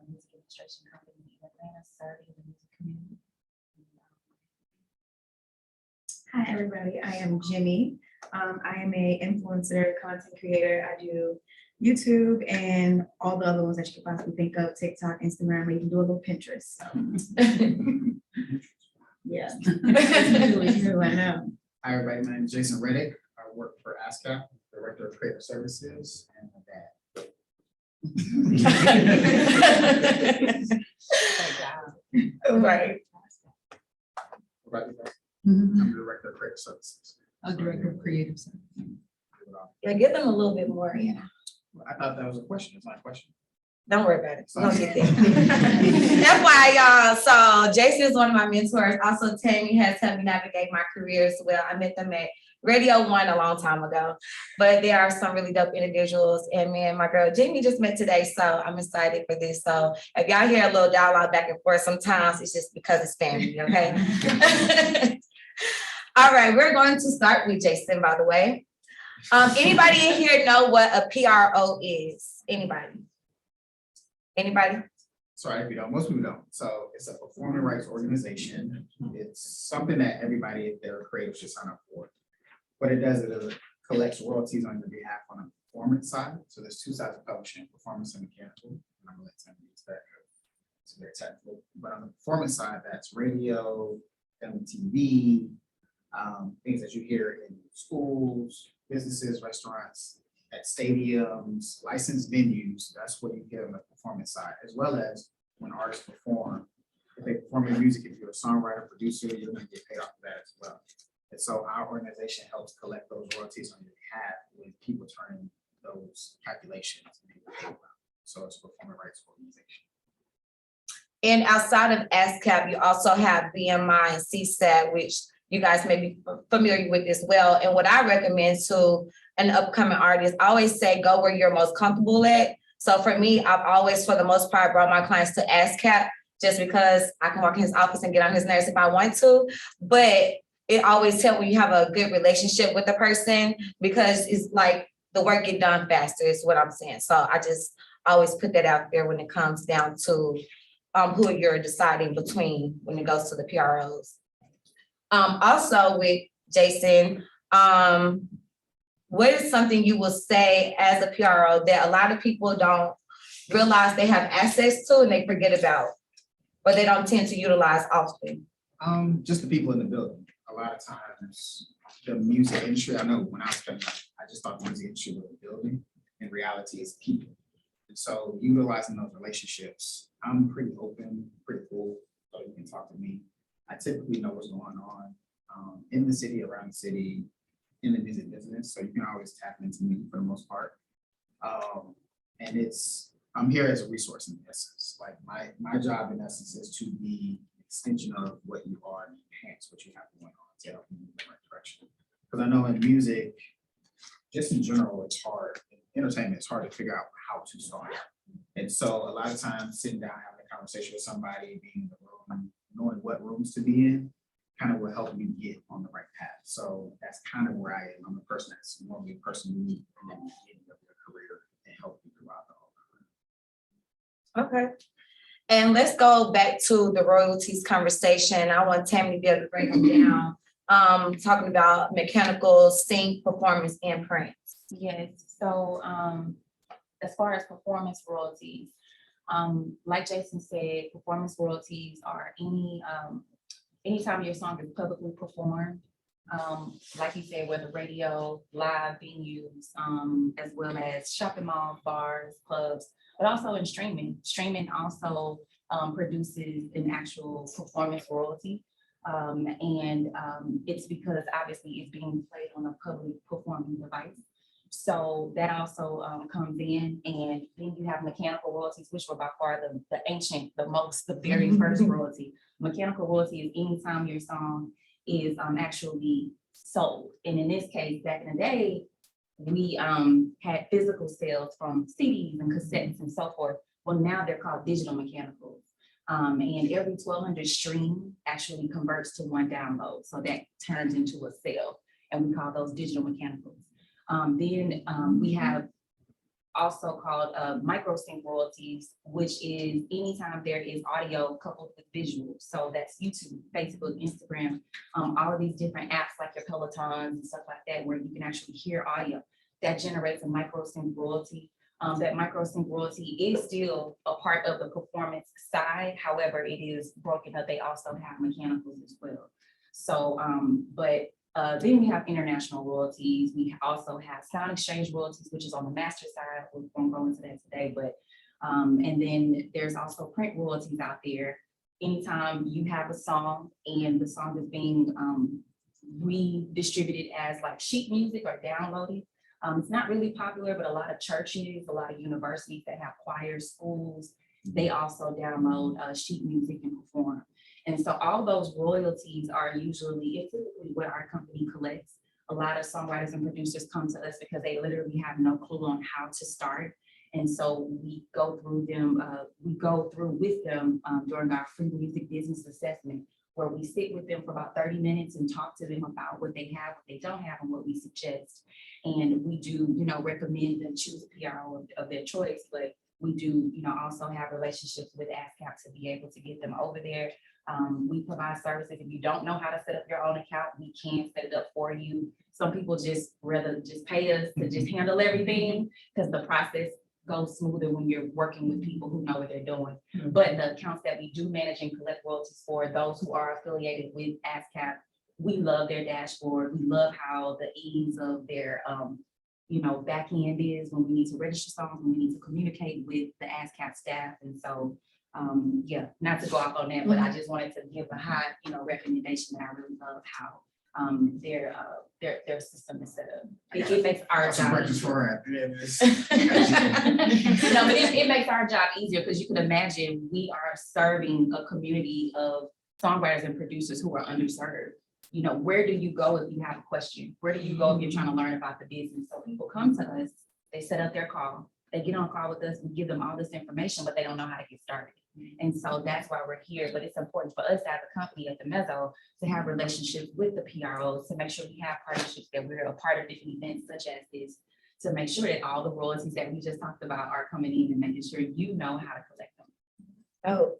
music administration company in Atlanta, serving the music community. Hi, everybody. I am Jimmy. I am a influencer, content creator. I do YouTube and all the other ones that you could possibly think of, TikTok, Instagram, I even do a little Pinterest. So. Yeah. I know. Hi, everybody. My name is Jason Reddick. I work for ASCAP, Director of Creative Services, and my dad. Right. What about you guys? I'm the Director of Creative Services. A director of creative services. Yeah, give them a little bit more, yeah. I thought that was a question. It's not a question. Don't worry about it. We'll get there. That's why, y'all. So Jason is one of my mentors. Also, Tammy has helped me navigate my career as well. I met them at Radio 1 a long time ago, but there are some really dope individuals. And me and my girl Jamie just met today, so I'm excited for this. So if y'all hear a little dialogue back and forth, sometimes it's just because it's family, okay? All right, we're going to start with Jason, by the way. Anybody in here know what a PRO is? Anybody? Anybody? Sorry if you don't. Most people don't. So it's a performing rights organization. It's something that everybody, if they're creative, should sign up for. What it does is it collects royalties on your behalf on the performance side. So there's two sides of publishing, performance and mechanical. And I'm gonna let Tim use that. It's very technical. But on the performance side, that's radio, MTV, things that you hear in schools, businesses, restaurants, at stadiums, licensed venues. That's what you get on the performance side, as well as when artists perform. If they perform your music, if you're a songwriter, producer, you're gonna get paid off of that as well. And so our organization helps collect those royalties on your behalf when people turn in those calculations and they get paid. So it's a performing rights organization. And outside of ASCAP, you also have BMI and CSAT, which you guys may be familiar with as well. And what I recommend to an upcoming artist, I always say, go where you're most comfortable at. So for me, I've always, for the most part, brought my clients to ASCAP just because I can walk in his office and get on his nerves if I want to. But it always helps when you have a good relationship with the person, because it's like the work get done faster is what I'm saying. So I just always put that out there when it comes down to who you're deciding between when it goes to the PROs. Also with Jason, what is something you will say as a PRO that a lot of people don't realize they have access to and they forget about, or they don't tend to utilize often? Just the people in the building. A lot of times, the music industry, I know when I was coming up, I just thought the music industry was a building. In reality, it's people. And so utilizing those relationships, I'm pretty open, pretty cool, so you can talk to me. I typically know what's going on in the city, around the city, in the music business, so you can always tap into me for the most part. And I'm here as a resource in essence. Like my job in essence is to be an extension of what you are and enhance what you have going on to help you move in the right direction. Because I know in music, just in general, it's hard. In entertainment, it's hard to figure out how to start. And so a lot of times sitting down, having a conversation with somebody, being in the room, knowing what rooms to be in, kind of will help you get on the right path. So that's kind of where I am. I'm a person that's normally a person you meet in the beginning of your career and help you throughout the whole career. Okay. And let's go back to the royalties conversation. I want Tammy to be able to break them down, talking about mechanical, sync, performance, and print. Yes, so as far as performance royalties, like Jason said, performance royalties are anytime your song is publicly performed, like he said, whether radio, live venues, as well as shopping malls, bars, clubs, but also in streaming. Streaming also produces an actual performance royalty. It's because obviously it's being played on a public performing device. So that also comes in, and then you have mechanical royalties, which were by far the very first royalty. Mechanical royalty is anytime your song is actually sold. And in this case, back in the day, we had physical sales from CDs and cassettes and so forth. Well, now they're called digital mechanicals. And every 1,200 stream actually converts to one download. So that turns into a sale, and we call those digital mechanicals. Then we have also called micro sync royalties, which is anytime there is audio coupled with visual. So that's YouTube, Facebook, Instagram, all of these different apps like your Pelotons and stuff like that, where you can actually hear audio. That generates a micro sync royalty. That micro sync royalty is still a part of the performance side. However, it is broken up. They also have mechanicals as well. So, then we have international royalties. We also have sound exchange royalties, which is on the master side. We won't go into that today, but and then there's also print royalties out there. Anytime you have a song and the song is being redistributed as like sheet music or downloaded. It's not really popular, but a lot of churches, a lot of universities that have choirs, schools, they also download sheet music and perform. And so all those royalties are usually typically what our company collects. A lot of songwriters and producers come to us because they literally have no clue on how to start. And so we go through them, with them during our free music business assessment, where we sit with them for about 30 minutes and talk to them about what they have, what they don't have, and what we suggest. And we do, recommend them choose a PRO of their choice, but we do, also have relationships with ASCAP to be able to get them over there. We provide services. If you don't know how to set up your own account, we can set it up for you. Some people just rather just pay us to just handle everything because the process goes smoother when you're working with people who know what they're doing. But the accounts that we do manage and collect royalties for, those who are affiliated with ASCAP, we love their dashboard. We love how the ease of their back end is when we need to register songs, when we need to communicate with the ASCAP staff. And so not to go off on that, but I just wanted to give a high, recommendation that I really love how their system is set up. It makes our job. No, but it makes our job easier because you can imagine we are serving a community of songwriters and producers who are underserved. Where do you go if you have a question? Where do you go if you're trying to learn about the business? So people come to us, they set up their call, they get on a call with us, we give them all this information, but they don't know how to get started. And so that's why we're here. But it's important for us as a company at the Mezzo to have relationships with the PROs, to make sure we have partnerships, that we're a part of different events such as this, to make sure that all the royalties that we just talked about are coming in and making sure you know how to collect them. Oh,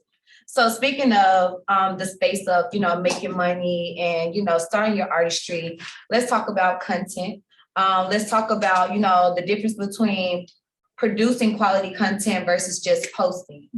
so speaking of the space of, making money and, starting your artistry, let's talk about content. Let's talk about, the difference between producing quality content versus just posting,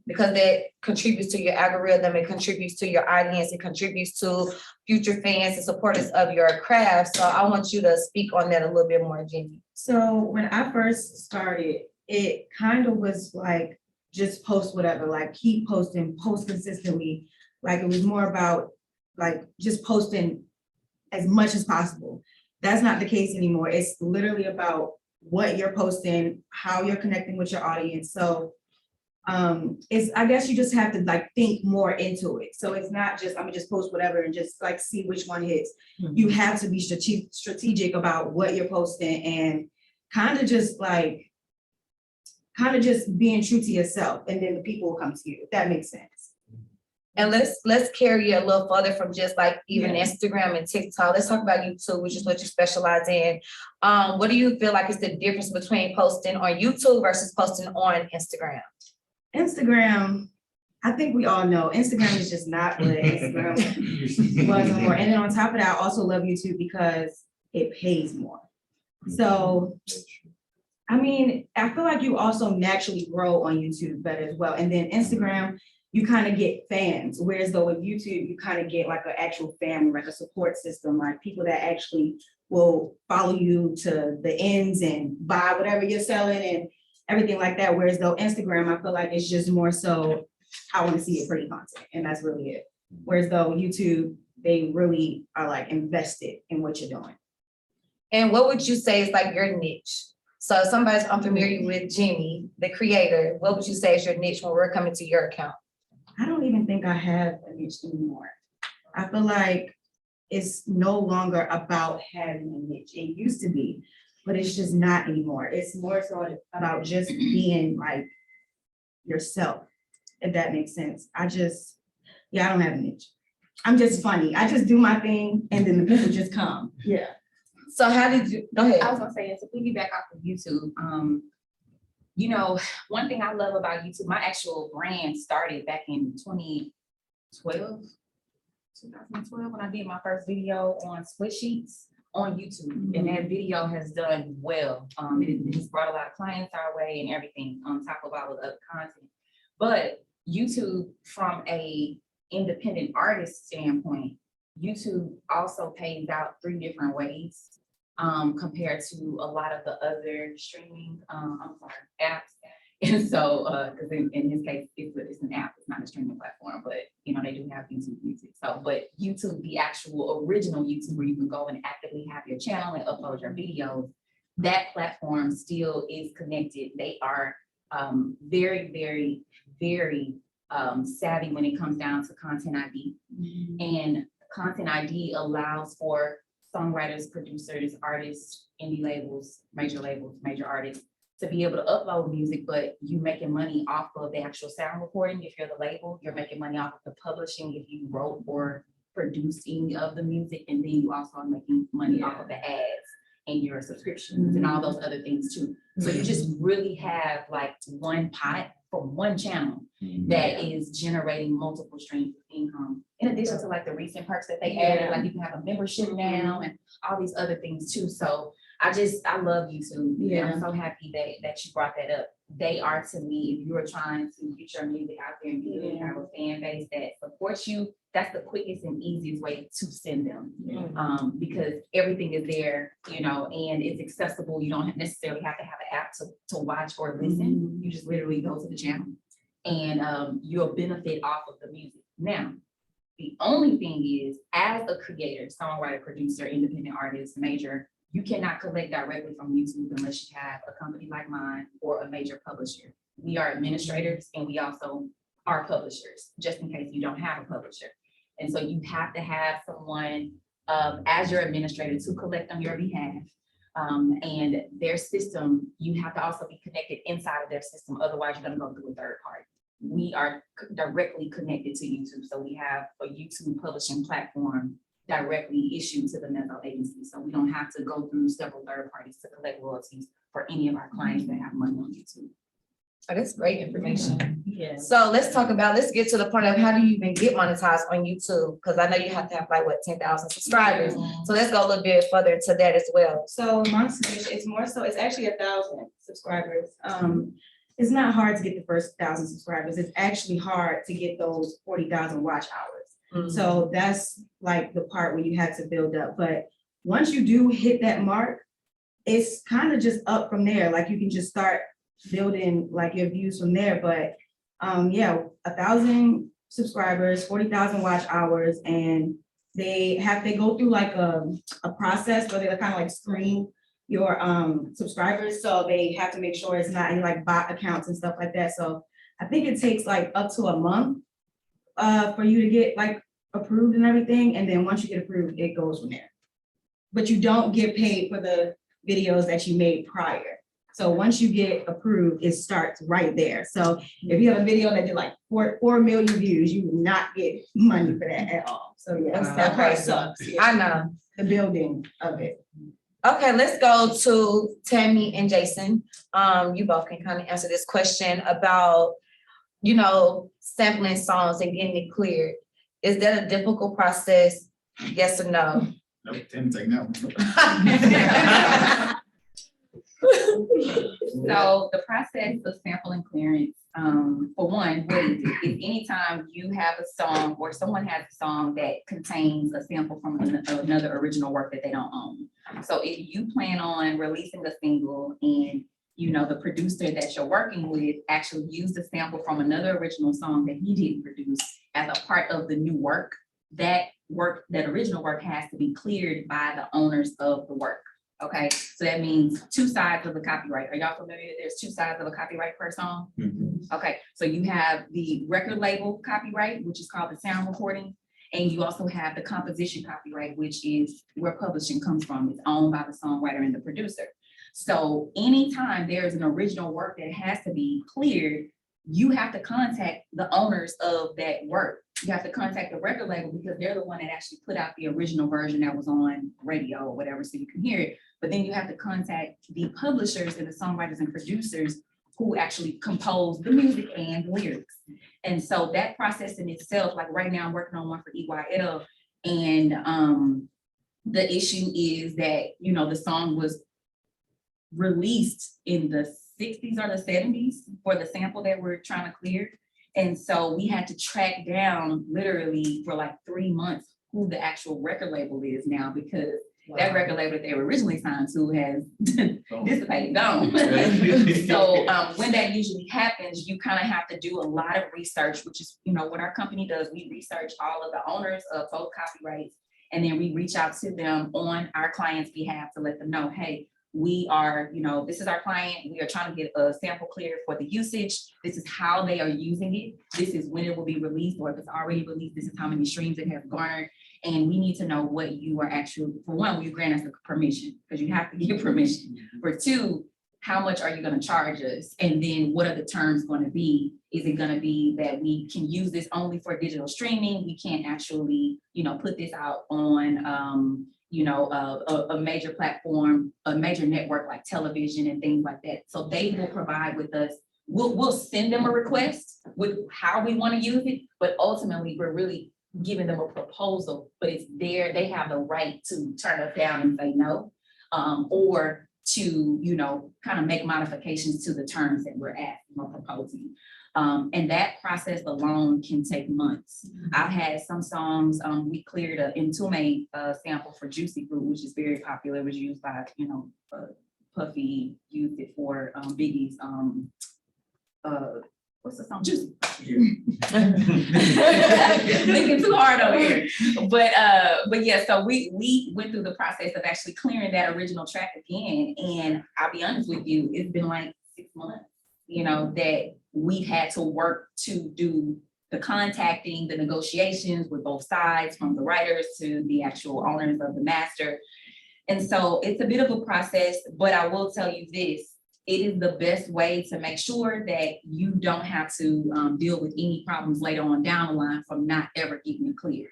because that contributes to your algorithm, it contributes to your audience, it contributes to future fans and supporters of your craft. So I want you to speak on that a little bit more, Jenny. So when I first started, it kind of was like, just post whatever, like keep posting, post consistently. Like it was more about like just posting as much as possible. That's not the case anymore. It's literally about what you're posting, how you're connecting with your audience. So I guess you just have to like think more into it. So it's not just, I'm gonna just post whatever and just like see which one hits. You have to be strategic about what you're posting and kind of just being true to yourself, and then the people will come to you, if that makes sense. And let's carry it a little further from just like even Instagram and TikTok. Let's talk about YouTube, which is what you specialize in. What do you feel like is the difference between posting on YouTube versus posting on Instagram? Instagram, I think we all know Instagram is just not what Instagram was anymore. And then on top of that, I also love YouTube because it pays more. So I mean, I feel like you also naturally grow on YouTube better as well. And then Instagram, you kind of get fans, whereas though with YouTube, you kind of get like an actual family, like a support system, like people that actually will follow you to the ends and buy whatever you're selling and everything like that. Whereas though Instagram, I feel like it's just more so, I want to see it pretty content, and that's really it. Whereas though YouTube, they really are like invested in what you're doing. And what would you say is like your niche? So if somebody's unfamiliar with Jimmy, the creator, what would you say is your niche when we're coming to your account? I don't even think I have a niche anymore. I feel like it's no longer about having a niche. It used to be, but it's just not anymore. It's more so about just being like yourself, if that makes sense. I don't have a niche. I'm just funny. I just do my thing and then the people just come. Yeah. So how did you, go ahead. I was gonna say, to piggyback off of YouTube, You know, one thing I love about YouTube, my actual brand started back in 2012 when I did my first video on split sheets on YouTube, and that video has done well. It has brought a lot of clients our way and everything on top of all of the other content. But YouTube, from a independent artist standpoint, YouTube also pays out 3 different ways compared to a lot of the other streaming apps. And so, because in his case, it's an app, it's not a streaming platform, but you know, they do have YouTube Music. So, but YouTube, the actual original YouTube where you can go and actively have your channel and upload your videos, that platform still is connected. They are very, very, very savvy when it comes down to content ID. And content ID allows for songwriters, producers, artists, indie labels, major artists to be able to upload music, but you making money off of the actual sound recording. If you're the label, you're making money off of the publishing if you wrote or produced any of the music, and then you also are making money off of the ads and your subscriptions and all those other things too. So you just really have like one pot from one channel that is generating multiple streams of income. In addition to like the recent perks that they added, like you can have a membership now and all these other things too. So I love YouTube. Yeah, I'm so happy that you brought that up. They are, to me, if you're trying to get your music out there and you have a fan base that supports you, that's the quickest and easiest way to send them. Because everything is there, you know, and it's accessible. You don't necessarily have to have an app to watch or listen. You just literally go to the channel and you'll benefit off of the music. Now, the only thing is, as a creator, songwriter, producer, independent artist, major, you cannot collect directly from YouTube unless you have a company like mine or a major publisher. We are administrators and we also are publishers, just in case you don't have a publisher. And so you have to have someone as your administrator to collect on your behalf. And their system, you have to also be connected inside of their system. Otherwise, you're gonna go through a third party. We are directly connected to YouTube. So we have a YouTube publishing platform directly issued to the Mezzo agency. So we don't have to go through several third parties to collect royalties for any of our clients that have money on YouTube. Oh, that's great information. Yeah. So let's get to the point of how do you even get monetized on YouTube? Because I know you have to have like, what, 10,000 subscribers. So let's go a little bit further into that as well. So monetization, it's actually 1,000 subscribers. It's not hard to get the first 1,000 subscribers. It's actually hard to get those 40,000 watch hours. So that's like the part where you had to build up. But once you do hit that mark, it's kind of just up from there. Like you can just start building like your views from there. But yeah, 1,000 subscribers, 40,000 watch hours, and they go through like a process where they kind of like screen your subscribers. So they have to make sure it's not any like bot accounts and stuff like that. So I think it takes like up to a month for you to get like approved and everything. And then once you get approved, it goes from there. But you don't get paid for the videos that you made prior. So once you get approved, it starts right there. So if you have a video that did like 4 million views, you will not get money for that at all. So yeah, that part sucks. Yeah. I know. The building of it. Okay, let's go to Tammy and Jason. You both can kind of answer this question about, you know, sampling songs and getting it cleared. Is that a difficult process? Yes or no? Nope, Tim, take that one. So the process of sampling clearance, for one, what is anytime you have a song or someone has a song that contains a sample from another original work that they don't own. So if you plan on releasing a single and you know the producer that you're working with actually used a sample from another original song that he didn't produce as a part of the new work, that original work has to be cleared by the owners of the work. Okay, so that means 2 sides of the copyright. Are y'all familiar that there's 2 sides of a copyright per song? Okay, so you have the record label copyright, which is called the sound recording, and you also have the composition copyright, which is where publishing comes from. It's owned by the songwriter and the producer. So anytime there's an original work that has to be cleared, you have to contact the owners of that work. You have to contact the record label because they're the one that actually put out the original version that was on radio or whatever, so you can hear it. But then you have to contact the publishers and the songwriters and producers who actually composed the music and the lyrics. And so that process in itself, like right now I'm working on one for EYL, and the issue is that, you know, the song was released in the 60s or the 70s for the sample that we're trying to clear. And so we had to track down literally for like 3 months who the actual record label is now, because that record label that they were originally signed to has dissipated, gone. So when that usually happens, you kind of have to do a lot of research, which is, you know, what our company does. We research all of the owners of both copyrights, and then we reach out to them on our client's behalf to let them know, hey, we are, you know, this is our client. We are trying to get a sample cleared for the usage. This is how they are using it. This is when it will be released, or if it's already released, this is how many streams it has garnered. And we need to know what you are actually, for one, will you grant us the permission? Because you have to get permission. For two, how much are you going to charge us? And then what are the terms going to be? Is it going to be that we can use this only for digital streaming? We can't actually, you know, put this out on, you know, a major platform, a major network like television and things like that. So they will provide with us, we'll send them a request with how we want to use it, but ultimately we're really giving them a proposal, but it's there, they have the right to turn us down and say no, or to, you know, kind of make modifications to the terms that we're asking or proposing. And that process alone can take months. I've had some songs, we cleared an Entombed sample for Juicy Fruit, which is very popular. It was used by, you know, Puffy used it for Biggie's, what's the song? Juicy. Thinking too hard over here. But yeah, so we went through the process of actually clearing that original track again. And I'll be honest with you, it's been like 6 months, you know, that we've had to work to do the contacting, the negotiations with both sides, from the writers to the actual owners of the master. And so it's a bit of a process, but I will tell you this, it is the best way to make sure that you don't have to deal with any problems later on down the line from not ever getting it clear.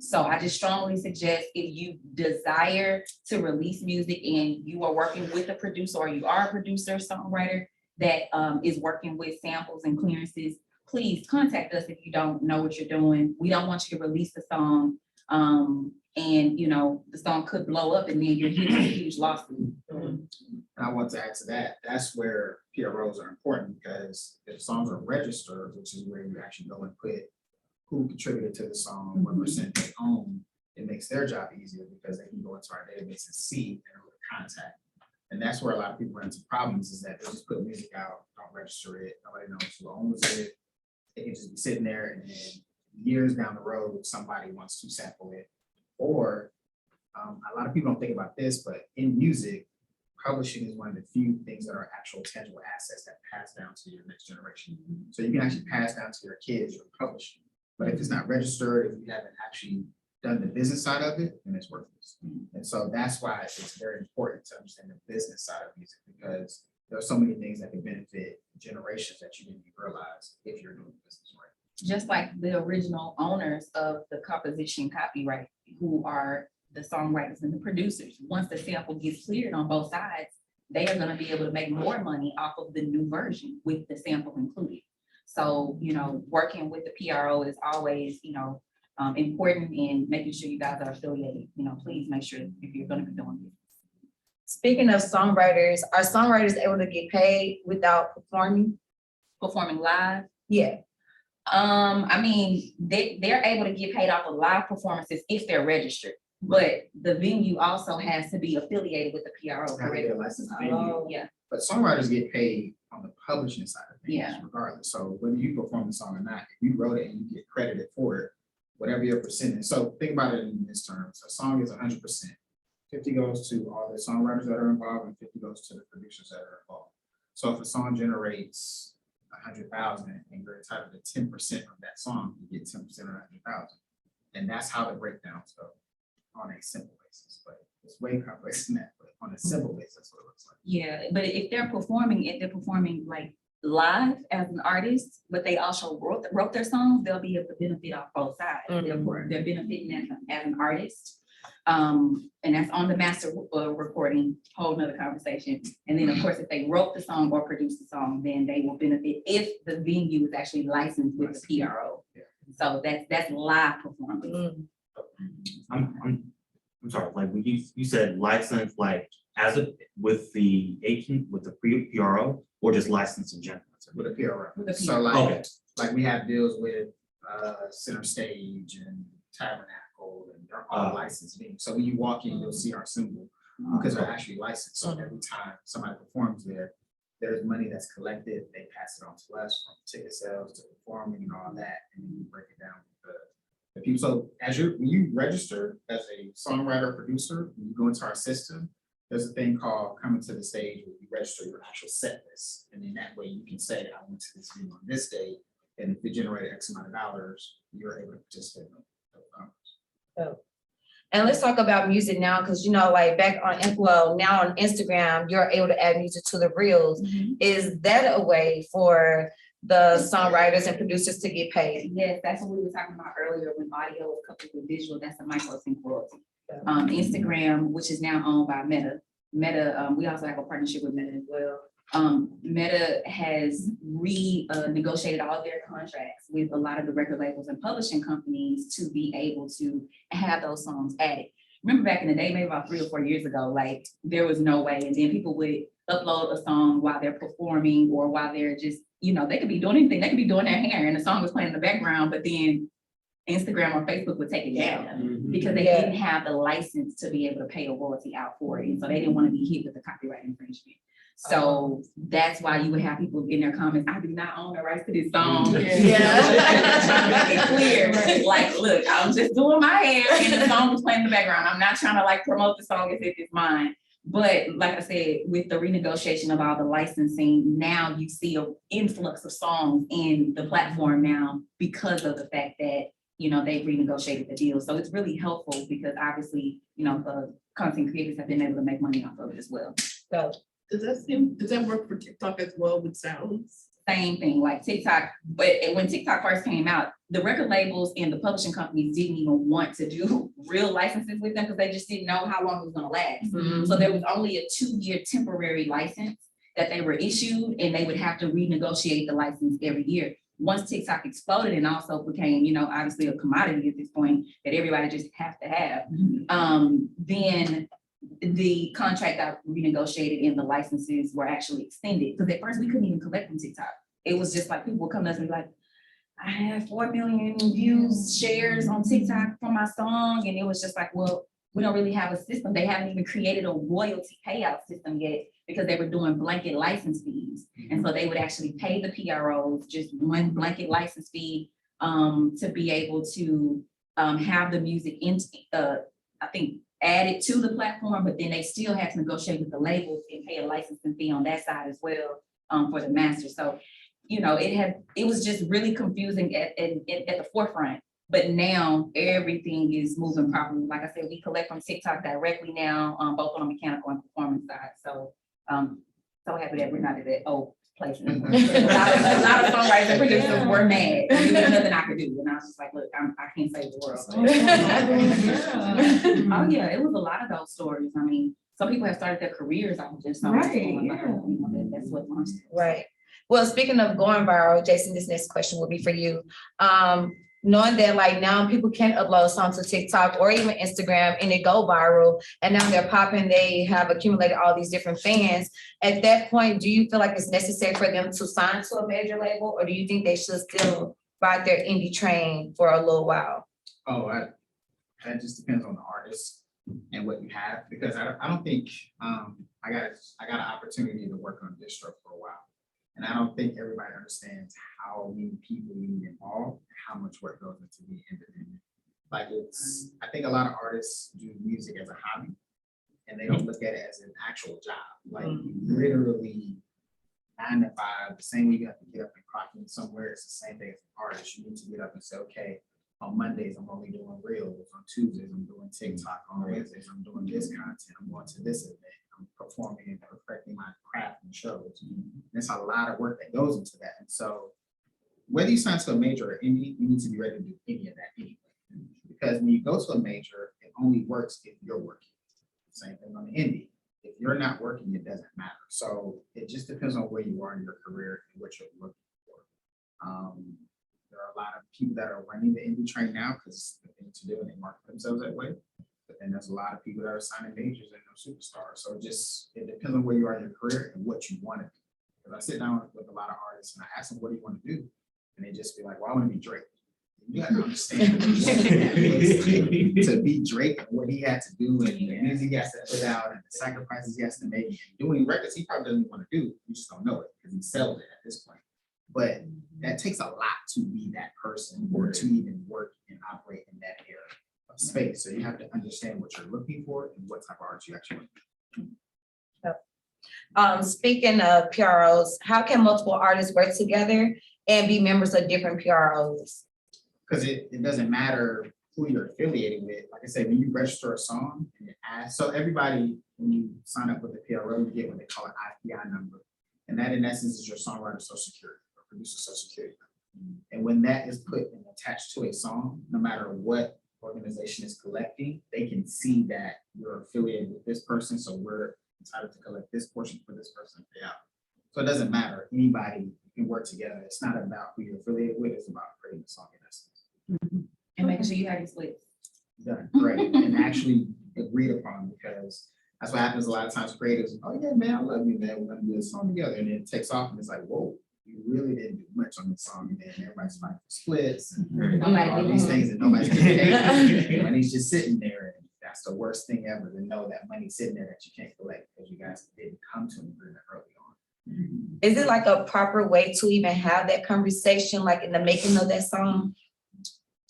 So I just strongly suggest, if you desire to release music and you are working with a producer, or you are a producer, songwriter that is working with samples and clearances, please contact us if you don't know what you're doing. We don't want you to release the song and, you know, the song could blow up and then you're hitting a huge lawsuit. And I want to add to that, that's where PROs are important, because if songs are registered, which is where you actually go and put who contributed to the song, what percent they own, it makes their job easier because they can go into our database and see and contact. And that's where a lot of people run into problems, is that they just put music out, don't register it, nobody knows who owns it. It can just be sitting there, and then years down the road, somebody wants to sample it. Or a lot of people don't think about this, but in music, publishing is one of the few things that are actual tangible assets that pass down to your next generation. So you can actually pass down to your kids your publishing. But if it's not registered, if you haven't actually done the business side of it, then it's worthless. And so that's why it's very important to understand the business side of music, because there are so many things that can benefit generations that you didn't even realize if you're doing business right. Just like the original owners of the composition copyright, who are the songwriters and the producers. Once the sample gets cleared on both sides, they are going to be able to make more money off of the new version with the sample included. So, you know, working with the PRO is always, you know, important, in making sure you guys are affiliated. You know, please make sure if you're going to be doing it. Speaking of songwriters, are songwriters able to get paid without performing? Performing live? Yeah. I mean, they're able to get paid off of live performances if they're registered, but the venue also has to be affiliated with the PRO. Have to be a licensed venue. Oh, Yeah. But songwriters get paid on the publishing side of things, Yeah. regardless. So whether you perform the song or not, if you wrote it and you get credited for it, whatever your percentage. So think about it in this terms. A song is 100%. 50 goes to all the songwriters that are involved, and 50 goes to the producers that are involved. So if a song generates 100,000 and you're entitled to 10% of that song, you get 10% of 100,000. And that's how the breakdowns go on a simple basis. But it's way complex than that, but on a simple basis, that's what it looks like. Yeah, but if they're performing like live as an artist, but they also wrote their songs, they'll be able to benefit off both sides. Mhm. They're benefiting as an artist, And that's on the master recording, whole nother conversation. And then of course, if they wrote the song or produced the song, then they will benefit if the venue is actually licensed with the PRO. So that's live performance. I'm sorry, like when you said license, like as a with the PRO or just license in general? With a PRO. With a So Okay. like we have deals with Center Stage and Tabernacle, and they're all licensed venues. So when you walk in, you'll see our symbol because they're actually licensed. So every time somebody performs there, there's money that's collected. They pass it on to us from ticket sales to performing and all that, and then we break it down with the people. So when you register as a songwriter producer, when you go into our system, there's a thing called coming to the stage where you register your actual set list. And then that way you can say, I went to this venue on this day, and if it generated X amount of dollars, you're able to participate in those numbers. And let's talk about music now, because like back on, well, now on Instagram, you're able to add music to the reels. Is that a way for the songwriters and producers to get paid? Yes, that's what we were talking about earlier when audio is coupled with visual, that's a micro sync royalty. Instagram, which is now owned by Meta. We also have a partnership with Meta as well. Meta has renegotiated all their contracts with a lot of the record labels and publishing companies to be able to have those songs added. Remember back in the day, maybe about 3 or 4 years ago, like there was no way, and then people would upload a song while they're performing or while they're just, they could be doing anything, they could be doing their hair and the song was playing in the background, but then Instagram or Facebook would take it down because they didn't have the license to be able to pay a royalty out for it. And so they didn't want to be hit with the copyright infringement. So that's why you would have people in their comments, I do not own the rights to this song. Trying to make it clear. Like, look, I'm just doing my hair and the song was playing in the background. I'm not trying to like promote the song as if it's mine. But like I said, with the renegotiation of all the licensing, now you see an influx of songs in the platform now because of the fact that they've renegotiated the deal. So it's really helpful because obviously, the content creators have been able to make money off of it as well. So does that work for TikTok as well with sounds? Same thing, like TikTok, but when TikTok first came out, the record labels and the publishing companies didn't even want to do real licenses with them because they just didn't know how long it was gonna last. So there was only a 2-year temporary license that they were issued, and they would have to renegotiate the license every year. Once TikTok exploded and also became, obviously a commodity at this point that everybody just have to have, then the contract got renegotiated and the licenses were actually extended. Because at first we couldn't even collect from TikTok. It was just like people would come to us and be like, I have 4 million views, shares on TikTok for my song. And it was just like, well, we don't really have a system. They haven't even created a royalty payout system yet because they were doing blanket license fees. And so they would actually pay the PROs just one blanket license fee to be able to have the music I think added to the platform, but then they still had to negotiate with the labels and pay a licensing fee on that side as well for the master. So, it was just really confusing at the forefront. But now everything is moving properly. Like I said, we collect from TikTok directly now, both on the mechanical and performance side. So, so happy that we're not at that old place. a lot of songwriters and producers were mad. There was nothing I could do, and I was just like, look, I can't save the world. Oh yeah, it was a lot of those stories. I mean, some people have started their careers off of just something. That's what launched it. right. Well, speaking of going viral, Jason, this next question will be for you. Knowing that like now people can upload songs to TikTok or even Instagram and they go viral and now they're popping, they have accumulated all these different fans. At that point, do you feel like it's necessary for them to sign to a major label, or do you think they should still ride their indie train for a little while? Oh, that just depends on the artist and what you have, because I don't think I got an opportunity to work on distro for a while. And I don't think everybody understands how many people you need involved, how much work goes into being independent. Like I think a lot of artists do music as a hobby and they don't look at it as an actual job. Like literally 9 to 5, the same way you have to get up and clock in somewhere, it's the same thing as an artist. You need to get up and say, okay, on Mondays, I'm only doing reels. On Tuesdays, I'm doing TikTok. On Wednesdays, I'm doing this content. I'm going to this event. I'm performing and perfecting my craft and shows. There's a lot of work that goes into that. And so whether you sign to a major or indie, you need to be ready to do any of that anyway. Because when you go to a major, if only works if you're working. Same thing on the indie. If you're not working, it doesn't matter. So it just depends on where you are in your career and what you're looking for. There are a lot of people that are running the indie train now because it's the thing to do and they market themselves that way. But then there's a lot of people that are signing majors and no superstars. So it depends on where you are in your career and what you want to do. Because I sit down with a lot of artists and I ask them, what do you want to do? And they just be like, well, I want to be Drake. You got to understand what it is to be Drake and what he had to do and the music he has to put out and the sacrifices he has to make. And doing records he probably doesn't want to do. You just don't know it because he sells it at this point. But that takes a lot to be that person or to even work and operate in that area of space. So you have to understand what you're looking for and what type of art you actually want. Speaking of PROs, how can multiple artists work together and be members of different PROs? Because it doesn't matter who you're affiliated with. Like I said, when you register a song and it asks, so everybody, when you sign up with the PRO, you get what they call an IPI number. And that in essence is your songwriter social security or producer social security. And when that is put and attached to a song, no matter what organization is collecting, they can see that you're affiliated with this person. So we're entitled to collect this portion for this person. Yeah. So it doesn't matter. Anybody can work together. It's not about who you're affiliated with. It's about creating a song in essence. And making sure you have your splits. Done, great, and actually agreed upon, because that's what happens a lot of times. Creatives, oh yeah, man, I love you, man. We're gonna do this song together, and then it takes off, and it's like, whoa, you really didn't do much on this song, and then everybody's fighting for splits and all these things, and nobody's getting paid. Money's just sitting there, and that's the worst thing ever, to know that money's sitting there that you can't collect because you guys didn't come to an agreement early on. Is it like a proper way to even have that conversation, like in the making of that song?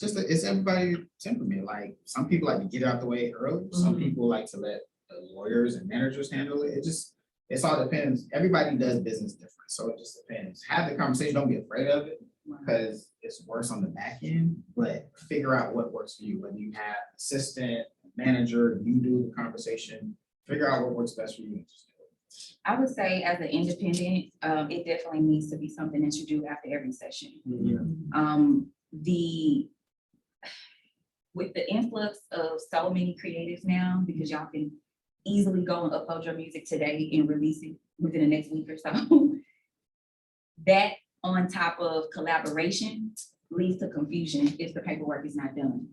It's everybody temperament. Like some people like to get it out the way early. Some people like to let the lawyers and managers handle it. It all depends. Everybody does business different. So it just depends. Have the conversation. Don't be afraid of it because it's worse on the back end, but figure out what works for you. Whether you have assistant, manager, you do the conversation, figure out what works best for you. And just do it. I would say as an independent, it definitely needs to be something that you do after every session. With the influx of so many creatives now, because y'all can easily go and upload your music today and release it within the next week or so, that on top of collaboration leads to confusion if the paperwork is not done.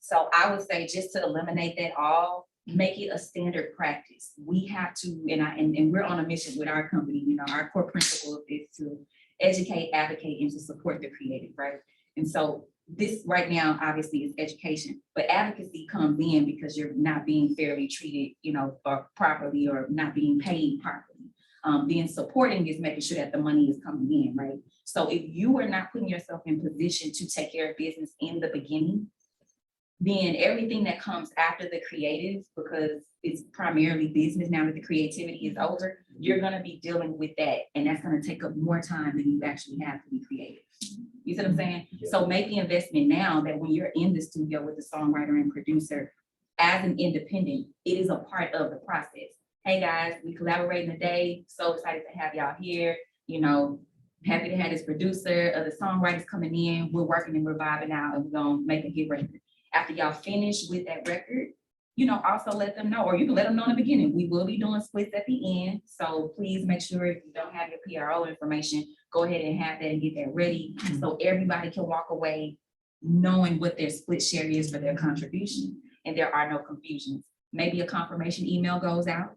So I would say just to eliminate that all, make it a standard practice. We have to, and we're on a mission with our company, you know, our core principle is to educate, advocate, and to support the creative, right? And so this right now obviously is education, but advocacy comes in because you're not being fairly treated, you know, or properly, or not being paid properly. Being supporting is making sure that the money is coming in, right? So if you are not putting yourself in position to take care of business in the beginning, then everything that comes after the creative, because it's primarily business now that the creativity is over, you're gonna be dealing with that, and that's gonna take up more time than you actually have to be creative. You see what I'm saying? Yeah. So make the investment now that when you're in the studio with the songwriter and producer, as an independent, it is a part of the process. Hey guys, we collaborating today. So excited to have y'all here. You know, happy to have this producer, the songwriters coming in. We're working and we're vibing out, and we're gonna make a hit record. After y'all finish with that record, you know, also let them know, or you can let them know in the beginning, we will be doing splits at the end. So please make sure if you don't have your PRO information, go ahead and have that and get that ready so everybody can walk away knowing what their split share is for their contribution, and there are no confusions. Maybe a confirmation email goes out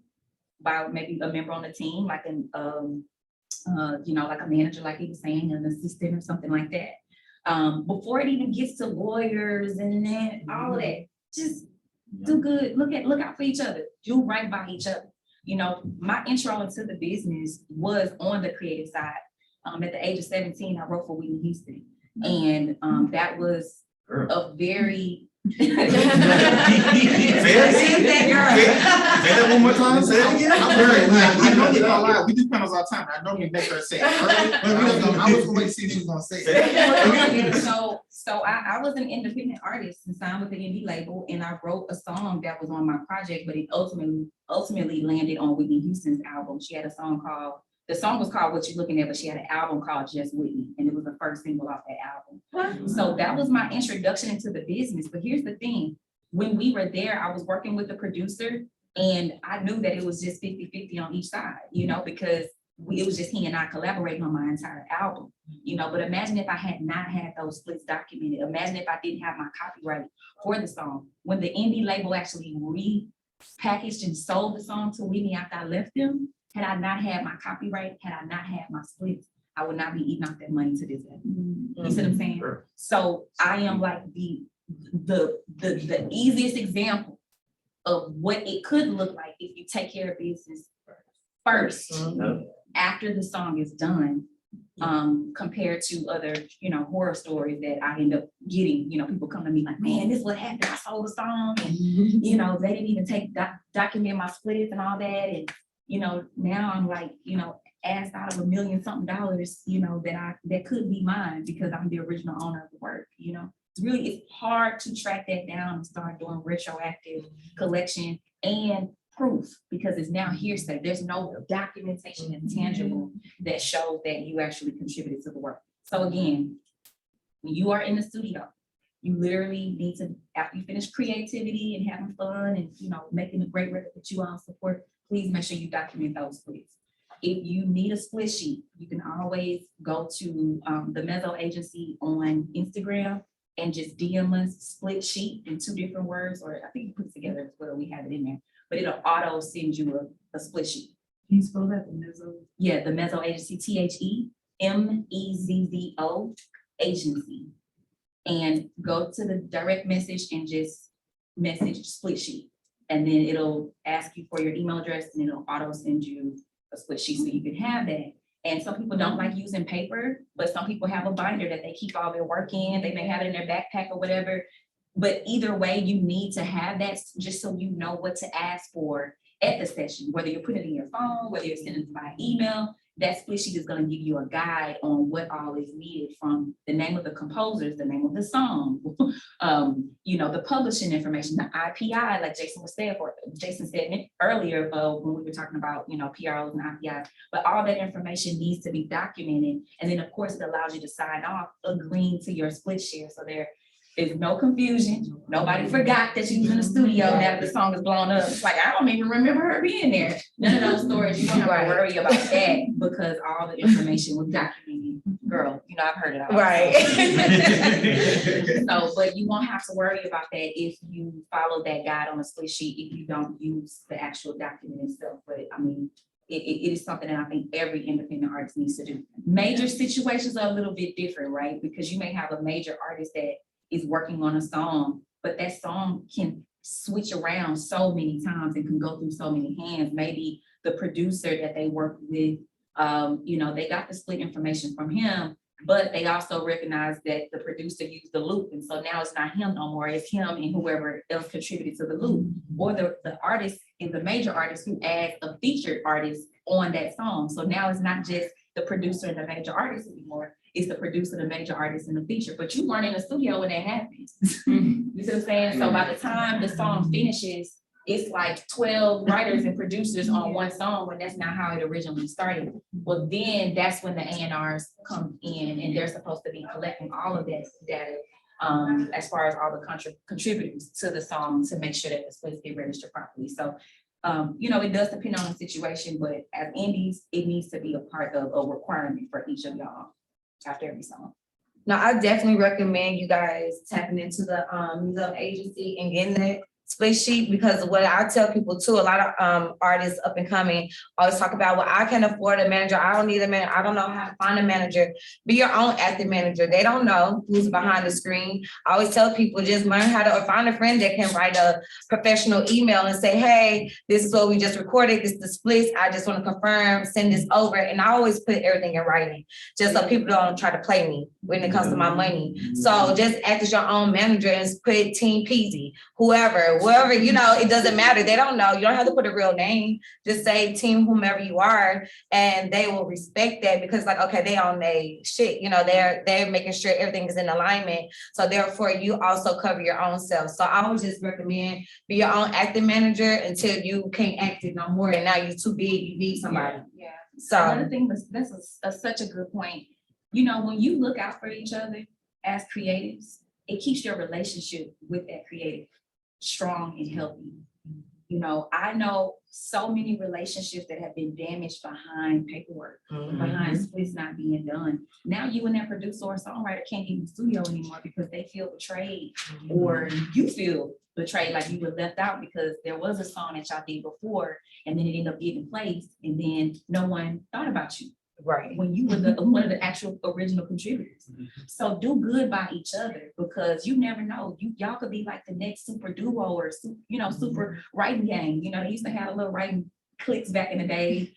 by maybe a member on the team, like an you know, like a manager, like he was saying, an assistant or something like that. Before it even gets to lawyers and then all of that, just do good, look out for each other, do right by each other. You know, my intro into the business was on the creative side. At the age of 17, I wrote for Whitney Houston, and that was a very Say that one more time. Say it again. I'm very glad. I know you're gonna lie. We do panels all the time. I know you make her say it early. I was going to see if she was gonna say it. So I was an independent artist and signed with the indie label, and I wrote a song that was on my project, but it ultimately landed on Whitney Houston's album. She had a song called, the song was called What You Looking At, but she had an album called Just Whitney, and it was the first single off that album. So that was my introduction into the business. But here's the thing, when we were there, I was working with the producer and I knew that it was just 50-50 on each side, you know, because it was just he and I collaborating on my entire album, you know, but imagine if I had not had those splits documented. Imagine if I didn't have my copyright for the song. When the indie label actually repackaged and sold the song to Whitney after I left them, had I not had my copyright, had I not had my splits, I would not be eating off that money to this day. You see what I'm saying? Sure. So I am like the easiest example of what it could look like if you take care of business first, after the song is done, compared to other, you know, horror stories that I end up getting. You know, people come to me like, man, this is what happened. I sold a song and, you know, they didn't even document my splits and all that. And, you know, now I'm like, you know, asked out of $1 million something, you know, that could be mine because I'm the original owner of the work, you know. It's hard to track that down and start doing retroactive collection and proof because it's now hearsay. There's no documentation and tangible that shows that you actually contributed to the work. So again, when you are in the studio, you literally need to, after you finish creativity and having fun and, you know, making a great record that you all support, please make sure you document those splits. If you need a split sheet, you can always go to the Mezzo Agency on Instagram and just DM us split sheet in 2 different words, or I think you put it together as well, we have it in there, but it'll auto send you a split sheet. Can you spell that, the Mezzo? Yeah, the Mezzo Agency, THEMEZZO Agency. And go to the direct message and just message split sheet. And then it'll ask you for your email address and it'll auto send you a split sheet so you can have that. And some people don't like using paper, but some people have a binder that they keep all their work in. They may have it in their backpack or whatever. But either way, you need to have that just so you know what to ask for at the session, whether you're putting it in your phone, whether you're sending it by email. That split sheet is going to give you a guide on what all is needed, from the name of the composers, the name of the song, you know, the publishing information, the IPI, like Jason said earlier when we were talking about, you know, PROs and IPIs, but all that information needs to be documented. And then of course it allows you to sign off agreeing to your split share. So there is no confusion. Nobody forgot that you was in the studio now that the song is blown up. It's like, I don't even remember her being there. None of those stories, you don't have to worry about that because all the information was documented. Girl, you know, I've heard it all. Right. So, but you won't have to worry about that if you follow that guide on a split sheet, if you don't use the actual document itself. But I mean, it is something that I think every independent artist needs to do. Major situations are a little bit different, right? Because you may have a major artist that is working on a song, but that song can switch around so many times and can go through so many hands. Maybe the producer that they work with, you know, they got the split information from him, but they also recognize that the producer used the loop. And so now it's not him no more, it's him and whoever else contributed to the loop. Or the artist is the major artist who adds a featured artist on that song. So now it's not just the producer and the major artist anymore. It's the producer, the major artist, and the feature. But you weren't in the studio when that happens. You see what I'm saying? So by the time the song finishes, it's like 12 writers and producers on one song when that's not how it originally started. Well, then that's when the A&Rs come in and they're supposed to be collecting all of that data as far as all the contributors to the song to make sure that the splits get registered properly. So, you know, it does depend on the situation, but as indies, it needs to be a part of a requirement for each of y'all after every song. No, I definitely recommend you guys tapping into the Mezzo Agency and getting that split sheet, because what I tell people too, a lot of artists up and coming always talk about, well, I can't afford a manager, I don't need a manager, I don't know how to find a manager. Be your own acting manager. They don't know who's behind the screen. I always tell people, just learn how to, or find a friend that can write a professional email and say, hey, this is what we just recorded, this is the splits, I just want to confirm, send this over. And I always put everything in writing, just so people don't try to play me when it comes to my money. So just act as your own manager and put Team Peasy, whoever, you know, it doesn't matter. They don't know. You don't have to put a real name. Just say team whomever you are, and they will respect that, because like, okay, they own their shit. You know, they're making sure everything is in alignment. So therefore, you also cover your own self. So I would just recommend be your own acting manager until you can't act it no more. And now you're too big. You need somebody. Yeah. So another thing that's such a good point. You know, when you look out for each other as creatives, it keeps your relationship with that creative strong and healthy. You know, I know so many relationships that have been damaged behind paperwork, behind splits not being done. Now you and that producer or songwriter can't get in the studio anymore because they feel betrayed, or you feel betrayed, like you were left out because there was a song that y'all did before and then it ended up getting placed and then no one thought about you Right. when you were one of the actual original contributors. So do good by each other, because you never know. Y'all could be like the next super duo or super writing gang. You know, they used to have a little writing cliques back in the day,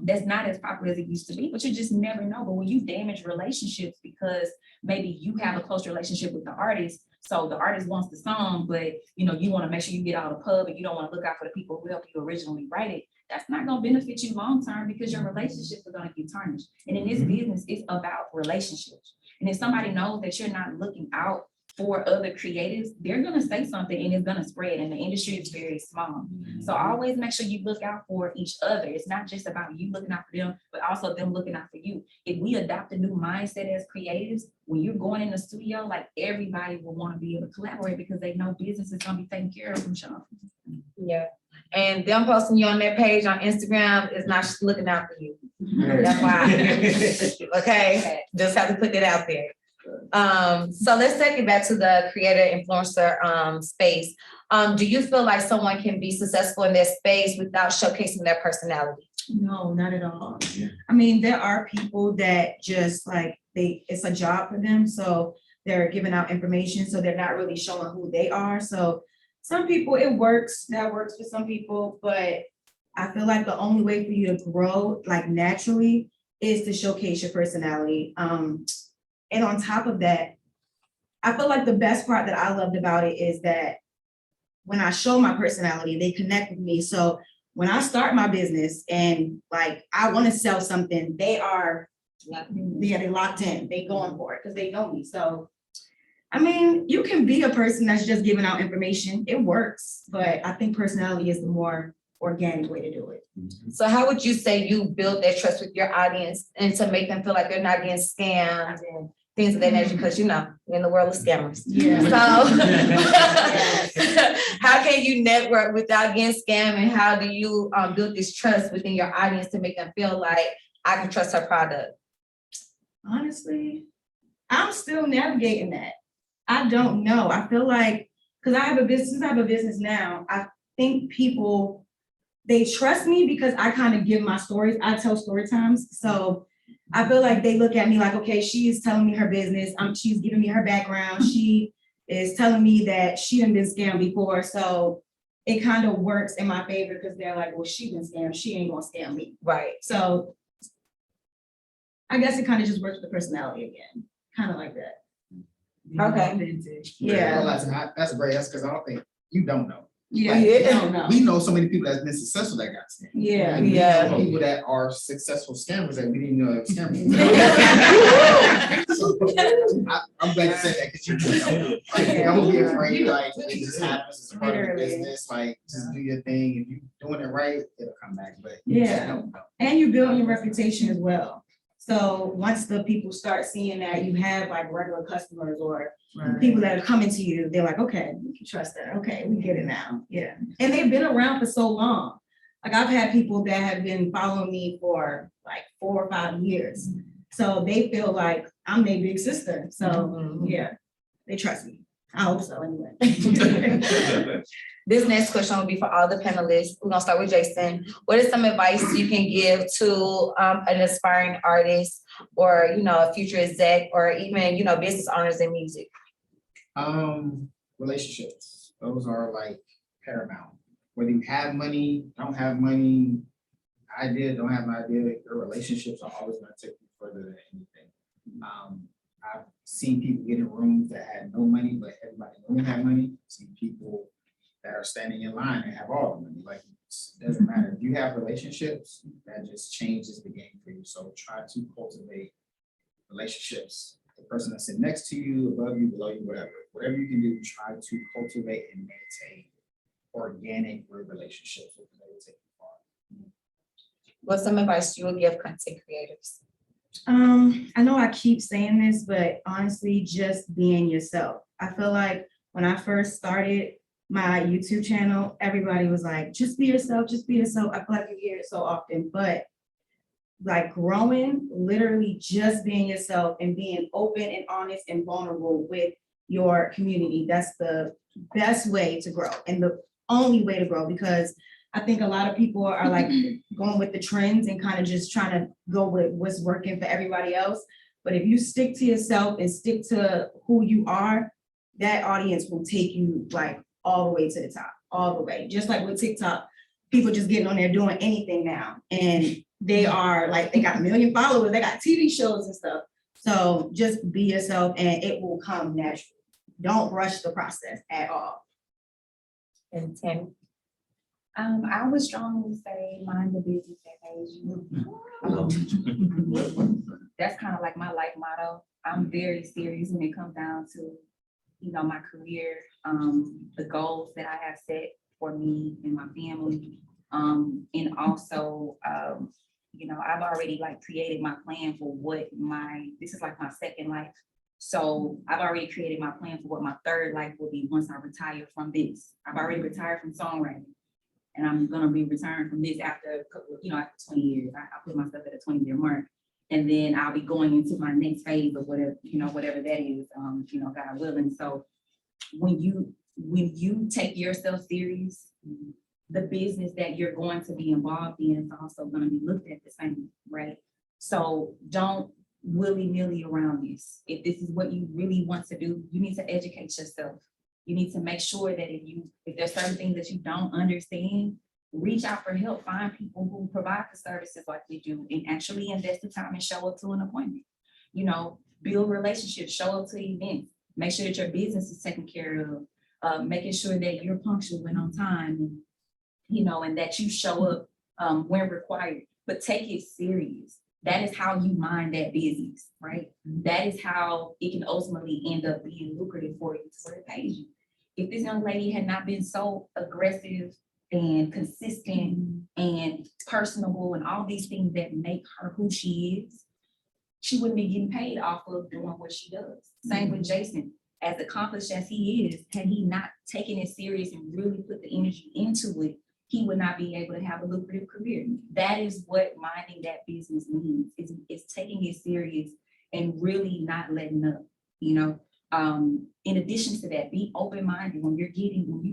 that's not as popular as it used to be, but you just never know. But when you damage relationships because maybe you have a close relationship with the artist, so the artist wants the song, but you want to make sure you get out of the pub and you don't want to look out for the people who helped you originally write it. That's not going to benefit you long term because your relationships are going to get tarnished. And in this business, it's about relationships. And if somebody knows that you're not looking out for other creatives, they're going to say something and it's going to spread. And the industry is very small. So always make sure you look out for each other. It's not just about you looking out for them, but also them looking out for you. If we adopt a new mindset as creatives, when you're going in the studio, like everybody will want to be able to collaborate because they know business is going to be taken care of from Sean. Yeah. And them posting you on their page on Instagram is not just looking out for you. That's why. Okay, just have to put that out there. So let's take it back to the creator influencer space. Do you feel like someone can be successful in that space without showcasing their personality? No, not at all. I mean, there are people that just like it's a job for them, so they're giving out information, so they're not really showing who they are. So some people it works, that works for some people, but I feel like the only way for you to grow like naturally is to showcase your personality. And on top of that, I feel like the best part that I loved about it is that when I show my personality, they connect with me. So when I start my business and like I want to sell something, they locked in, they going for it because they know me. So I mean, you can be a person that's just giving out information. It works, but I think personality is the more organic way to do it. So how would you say you build that trust with your audience and to make them feel like they're not getting scammed and things of that nature? Because we're in the world of scammers. Yeah. So how can you network without getting scammed, and how do you build this trust within your audience to make them feel like I can trust her product? Honestly, I'm still navigating that. I don't know. I feel like because I have a business now, I think people, they trust me because I kind of give my stories. I tell story times. So I feel like they look at me like, okay, she is telling me her business. She's giving me her background. She is telling me that she done been scammed before. So it kind of works in my favor because they're like, well, she been scammed. She ain't gonna scam me. Right. So I guess it kind of just works with the personality again. Kind of like that. Okay. Yeah. That's great. That's because I don't think you don't know. Yeah. Yeah. No, no. We know so many people that's been successful that got scammed. Yeah. And we Yeah. know people that are successful scammers that we didn't know that scammers. So, I'm glad you said that because you know, like, don't be afraid. Like it just happens. It's a part of the Literally. business. Like just do your thing. If you're doing it right, it'll come back. But Yeah. don't know. And you build your reputation as well. So once the people start seeing that you have like regular customers or people that are coming to you, they're like, okay, we can trust that. Okay, we get it now. Yeah. And they've been around for so long. Like I've had people that have been following me for like 4 or 5 years. So they feel like I'm their big sister. So yeah, they trust me. I hope so anyway. This next question will be for all the panelists. We're gonna start with Jason. What is some advice you can give to an aspiring artist or a future exec or even business owners in music? Relationships. Those are like paramount. Whether you have money, don't have money, don't have an idea, your relationships are always gonna take you further than anything. I've seen people get in rooms that had no money, but everybody knew they had money. I've seen people that are standing in line and have all the money. Like it doesn't matter. If you have relationships, that just changes the game for you. So try to cultivate relationships. The person that's sitting next to you, above you, below you, whatever you can do, try to cultivate and maintain organic relationships with people that will take you far. What's some advice you would give content creators? I know I keep saying this, but honestly, just being yourself. I feel like when I first started, my YouTube channel, everybody was like, just be yourself, just be yourself. I feel like you hear it so often, but like growing, literally just being yourself and being open and honest and vulnerable with your community. That's the best way to grow and the only way to grow, because I think a lot of people are like going with the trends and kind of just trying to go with what's working for everybody else. But if you stick to yourself and stick to who you are, that audience will take you like all the way to the top, all the way. Just like with TikTok, people just getting on there doing anything now. And they are like, they got 1 million followers, they got TV shows and stuff. So just be yourself and it will come naturally. Don't rush the process at all. And Tammy? I would strongly say mind the business that pays you. That's kind of like my life motto. I'm very serious when it comes down to, you know, my career, the goals that I have set for me and my family. And also, you know, I've already like created my plan for what this is like my second life. So I've already created my plan for what my third life will be once I retire from this. I've already retired from songwriting. And I'm gonna be retiring from this after, you know, after 20 years. I put myself at a 20-year mark. And then I'll be going into my next phase of whatever, you know, whatever that is, you know, God willing. So when you take yourself serious, the business that you're going to be involved in is also gonna be looked at the same, right? So don't willy-nilly around this. If this is what you really want to do, you need to educate yourself. You need to make sure that if there's certain things that you don't understand, reach out for help, find people who provide the services like we do, and actually invest the time and show up to an appointment. You know, build relationships, show up to events, make sure that your business is taken care of, making sure that you're punctual and on time, and, you know, and that you show up when required, but take it serious. That is how you mind that business, right? That is how it can ultimately end up being lucrative for you to where it pays you. If this young lady had not been so aggressive and consistent and personable and all these things that make her who she is, she wouldn't be getting paid off of doing what she does. Same with Jason. As accomplished as he is, had he not taken it serious and really put the energy into it, he would not be able to have a lucrative career. That is what minding that business means, is taking it serious and really not letting up, you know. In addition to that, be open-minded when you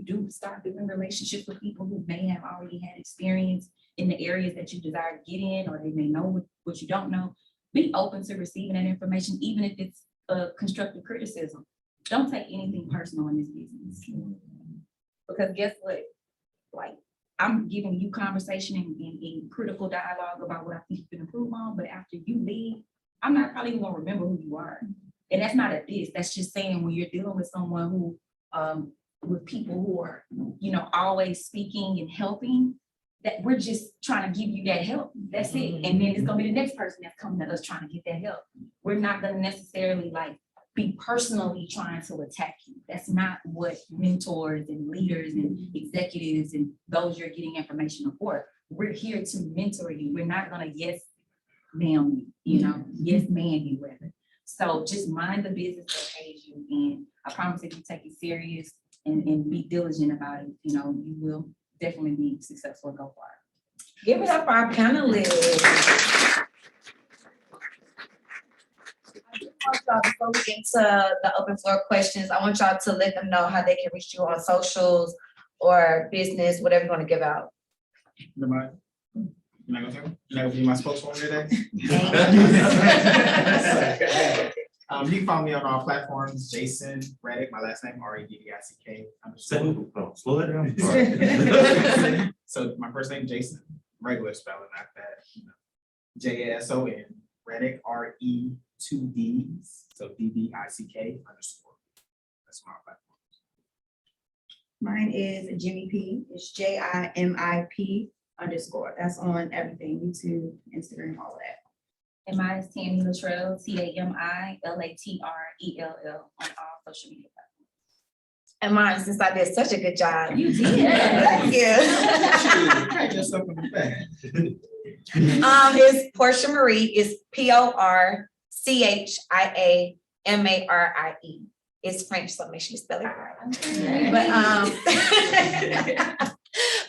do start building relationships with people who may have already had experience in the areas that you desire to get in, or they may know what you don't know. Be open to receiving that information, even if it's constructive criticism. Don't take anything personal in this business. Because guess what? Like, I'm giving you conversation and critical dialogue about what I think you can improve on, but after you leave, I'm not probably even gonna remember who you are. And that's not a diss, that's just saying when you're dealing with someone who, with people who are, you know, always speaking and helping, that we're just trying to give you that help. That's it. And then it's gonna be the next person that's coming to us trying to get that help. We're not gonna necessarily like be personally trying to attack you. That's not what mentors and leaders and executives and those you're getting information for. We're here to mentor you. We're not gonna yes ma'am you, you know, yes man you rather. So just mind the business that pays you, and I promise if you take it serious and be diligent about it, you know, you will definitely be successful and go far. Give it up for our panelists. Y'all, before we get to the open floor questions, I want y'all to let them know how they can reach you on socials or business, whatever you want to give out. You're not gonna be my spokeswoman today? You can follow me on all platforms, Jason Reddick, my last name, REDDICK. Slow it down. So my first name, Jason, regular spelling, not that, you know, JASON, Reddick, RE2Ds, so DDICK_. That's my platform. Mine is Jimmy P. It's JIMIP_. That's on everything, YouTube, Instagram, all of that. And mine is Tammy Latrell, TAMILATRELL on all social media platforms. And mine, since I did such a good job. You did. Thank you. Pat yourself on the back. It's Portia Marie, is PORCHIAMARIE. It's French, so make sure you spell it right.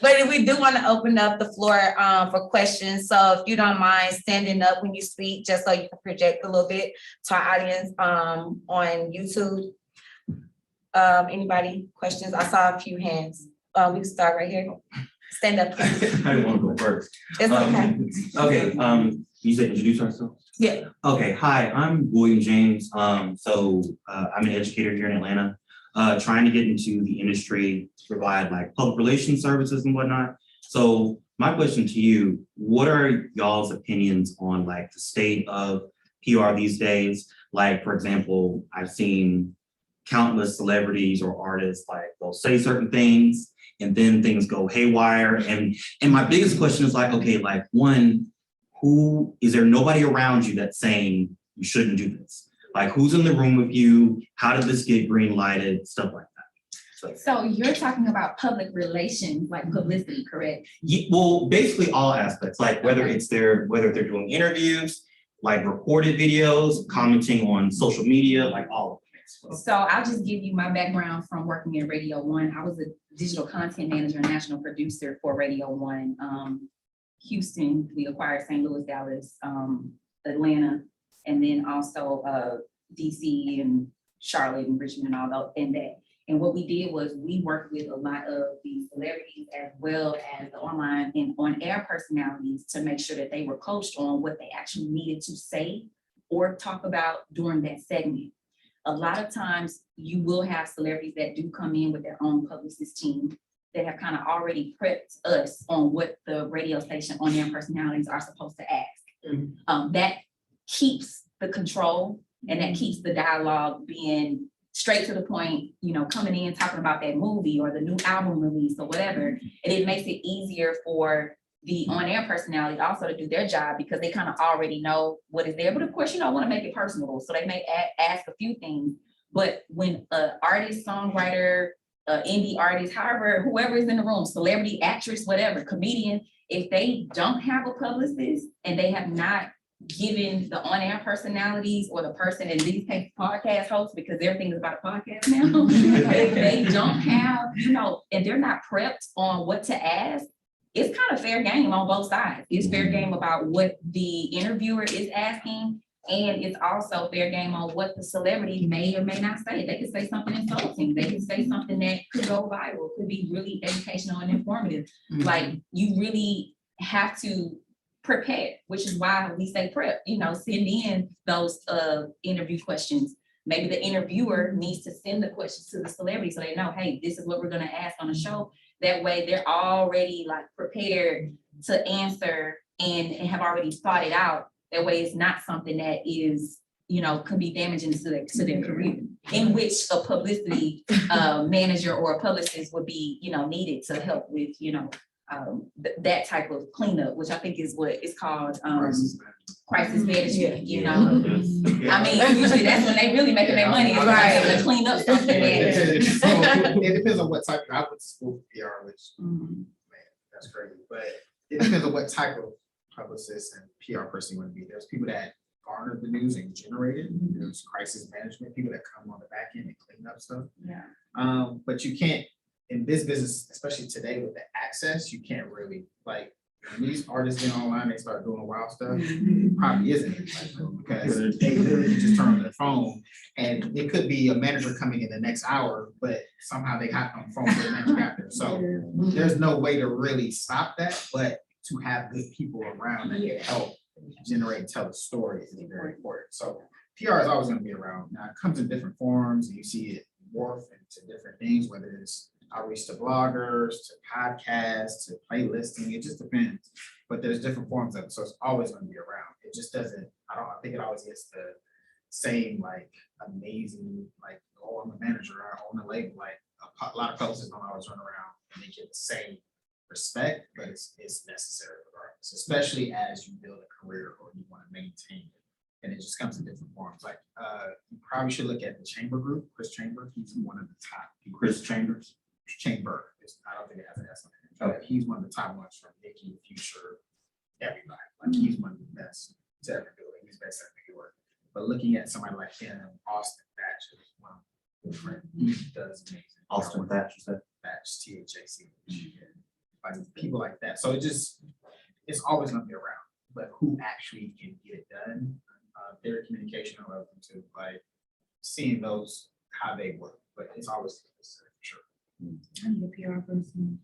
But we do want to open up the floor for questions. So if you don't mind standing up when you speak, just so you can project a little bit to our audience on YouTube. Anybody questions? I saw a few hands. We can start right here. Stand up, please. I didn't want to go first. It's okay. Okay, you said introduce ourselves? Yeah. Okay, hi, I'm William James. I'm an educator here in Atlanta, trying to get into the industry to provide like public relations services and whatnot. So my question to you, what are y'all's opinions on like the state of PR these days? Like, for example, I've seen countless celebrities or artists, like they'll say certain things and then things go haywire. And my biggest question is like, okay, like one, who is there nobody around you that's saying you shouldn't do this? Like who's in the room with you? How did this get green lighted? Stuff like that. So you're talking about public relations, like publicity, correct? Yeah, well, basically all aspects, like whether they're doing interviews, like recorded videos, commenting on social media, like all of it. So I'll just give you my background from working at Radio One. I was a digital content manager and national producer for Radio One. Houston, we acquired St. Louis, Dallas, Atlanta, and then also DC and Charlotte and Richmond and all that. And what we did was we worked with a lot of the celebrities as well as the online and on-air personalities to make sure that they were coached on what they actually needed to say or talk about during that segment. A lot of times you will have celebrities that do come in with their own publicist team that have kind of already prepped us on what the radio station on-air personalities are supposed to ask. That keeps the control and that keeps the dialogue being straight to the point, you know, coming in, talking about that movie or the new album release or whatever. And it makes it easier for the on-air personality also to do their job because they kind of already know what is there. But of course, you don't want to make it personable. So they may ask a few things. But when an artist, songwriter, indie artist, however, whoever is in the room, celebrity, actress, whatever, comedian, if they don't have a publicist and they have not given the on-air personalities or the person in these case podcast hosts, because everything is about a podcast now, if they don't have, you know, and they're not prepped on what to ask, it's kind of fair game on both sides. It's fair game about what the interviewer is asking, and it's also fair game on what the celebrity may or may not say. They could say something insulting. They could say something that could go viral, could be really educational and informative. Like you really have to prepare, which is why we say prep, you know, send in those interview questions. Maybe the interviewer needs to send the questions to the celebrity so they know, hey, this is what we're gonna ask on the show. That way they're already like prepared to answer and have already thought it out. That way it's not something that is, you know, could be damaging to their career, in which a publicity manager or a publicist would be, you know, needed to help with, you know, that type of cleanup, which I think is what it's called, crisis management, you know. I mean, usually that's when they really making their money, is right, to clean up something. It depends on what type. I went to school for PR, which man, that's crazy. But it depends on what type of publicist and PR person you want to be. There's people that garner the news and generate it. There's crisis management people that come on the back end and clean up stuff. Yeah. But you can't in this business, especially today with the access. You can't really like. When these artists get online, they start doing wild stuff. It probably isn't anybody because they literally just turn on their phone, and it could be a manager coming in the next hour, but somehow they got on the phone for the manager got there. So there's no way to really stop that, but to have good people around that can help generate and tell the story is very important. So PR is always going to be around. Now it comes in different forms, and you see it morph into different things, whether it's outreach to bloggers, to podcasts, to playlisting, it just depends. But there's different forms of it, so it's always going to be around. It just doesn't, I think it always gets the same like amazing, like, oh, I'm a manager, I own a label. Like a lot of publicists don't always run around and they get the same respect, but it's necessary regardless, especially as you build a career or you want to maintain it. And it just comes in different forms. Like you probably should look at the Chamber Group, Chris Chamber, he's one of the top people. Chris Chambers. Chamber. I don't think it has an S on it. But he's one of the top ones from Nicki, Future, everybody. Like he's one of the best to ever do it. He's best at New York. But looking at somebody like him, Austin Batch is good friend. He does amazing. Austin Thatch, you said? Thatch, THAC. Like people like that. So it's always gonna be around, but who actually can get it done? Their communication and everything too, like seeing those, how they work, but it's always for sure. I need a PR person.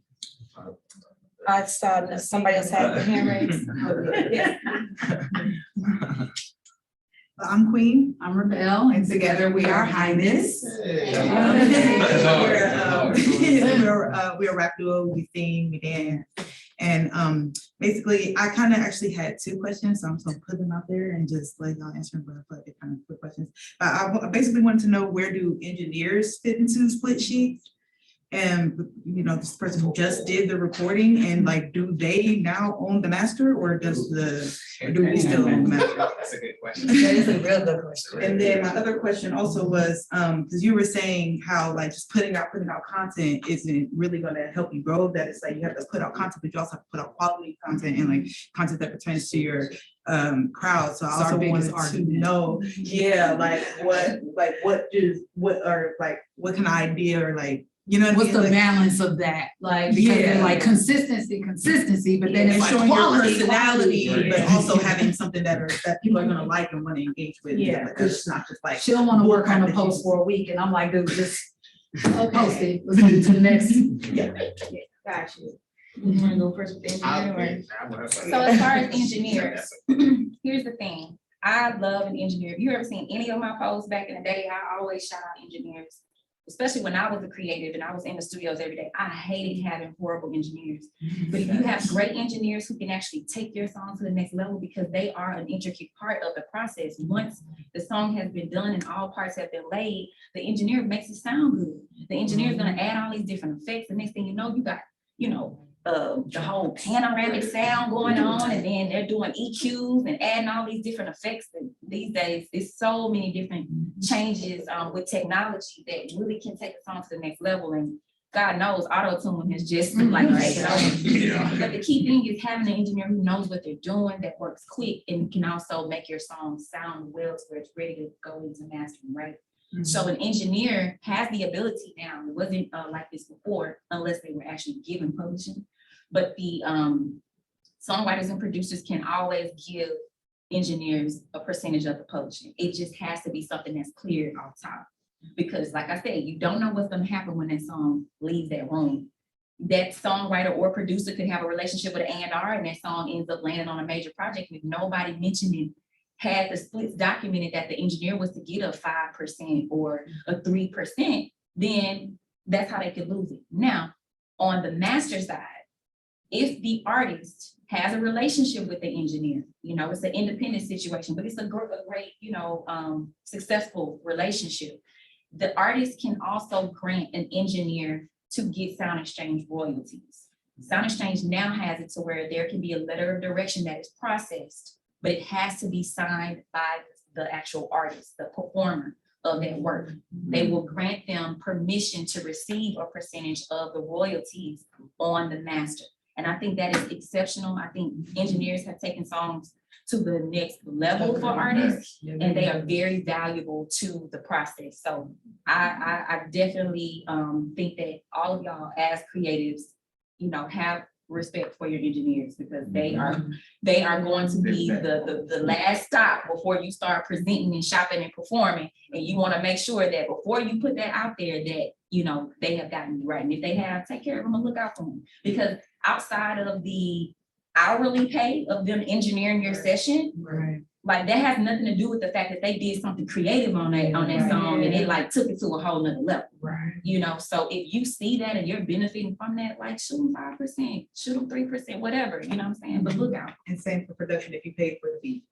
I saw that somebody else had their hand raised. Yeah. I'm Queen, I'm Rebel. and together we are Highness. Hey. We're a rap duo, we sing, we dance. And basically, I kind of actually had two questions, so I'm just gonna put them out there and just let y'all answer them, but I feel like they're kind of quick questions. But I basically wanted to know, where do engineers fit into split sheets? And, you know, this person who just did the recording, and like, do they now own the master, or do we still own the master? That's a good question. That is a real good question. And then my other question also was, because you were saying how like just putting out content isn't really gonna help you grow, that it's like you have to put out content, but you also have to put out quality content and like content that pertains to your crowd. So I It's our also biggest wanted to argument. know, yeah, what kind of idea, or like, you know what I What's mean? the Like, balance of that? Like, because Yeah. they're like consistency, but then and it's like showing your quality, personality, quality. but also having something that people are gonna like and want to engage with. Yeah. Because it's not just like. She don't wanna work on a More post for a week, and I'm like, dude, just post Okay. it, let's move to the next. Got you. You wanna go first with the engineer, or? So as far as engineers, here's the thing. I love an engineer. If you ever seen any of my posts back in the day, I always shout out engineers. Especially when I was a creative and I was in the studios every day. I hated having horrible engineers. But if you have great engineers who can actually take your song to the next level, because they are an intricate part of the process. Once the song has been done and all parts have been laid, the engineer makes it sound good. The engineer is gonna add all these different effects. The next thing you know, you got, the whole panoramic sound going on, and then they're doing EQs and adding all these different effects. And these days, it's so many different changes with technology that really can take a song to the next level. And God knows, auto-tune has just like taken over. But the key thing is having an engineer who knows what they're doing, that works quick, and can also make your song sound well to where it's ready to go into mastering, right? So an engineer has the ability now. It wasn't like this before, unless they were actually given publishing. But the songwriters and producers can always give engineers a percentage of the publishing. It just has to be something that's cleared off top. Because like I said, you don't know what's gonna happen when that song leaves that room. That songwriter or producer could have a relationship with an A&R, and that song ends up landing on a major project with nobody mentioning, had the splits documented that the engineer was to get a 5% or a 3%, then that's how they could lose it. Now, on the master side, if the artist has a relationship with the engineer, it's an independent situation, but it's a great, successful relationship. The artist can also grant an engineer to get Sound Exchange royalties. Sound Exchange now has it to where there can be a letter of direction that is processed, but it has to be signed by the actual artist, the performer of that work. They will grant them permission to receive a percentage of the royalties on the master. And I think that is exceptional. I think engineers have taken songs to the next level for artists, and they are very valuable to the process. So I definitely think that all of y'all as creatives, have respect for your engineers, because they are going to be the last stop before you start presenting and shopping and performing. And you want to make sure that before you put that out there, that they have gotten you right. And if they have, take care of them and look out for them. Because outside of the hourly pay of them engineering your session, Right. like that has nothing to do with the fact that they did something creative on that song, and it like took it to a whole nother level. Right. So if you see that and you're benefiting from that, like shoot them 5%, shoot them 3%, whatever, you know what I'm saying? But look out. And same for production, if you pay for the beat.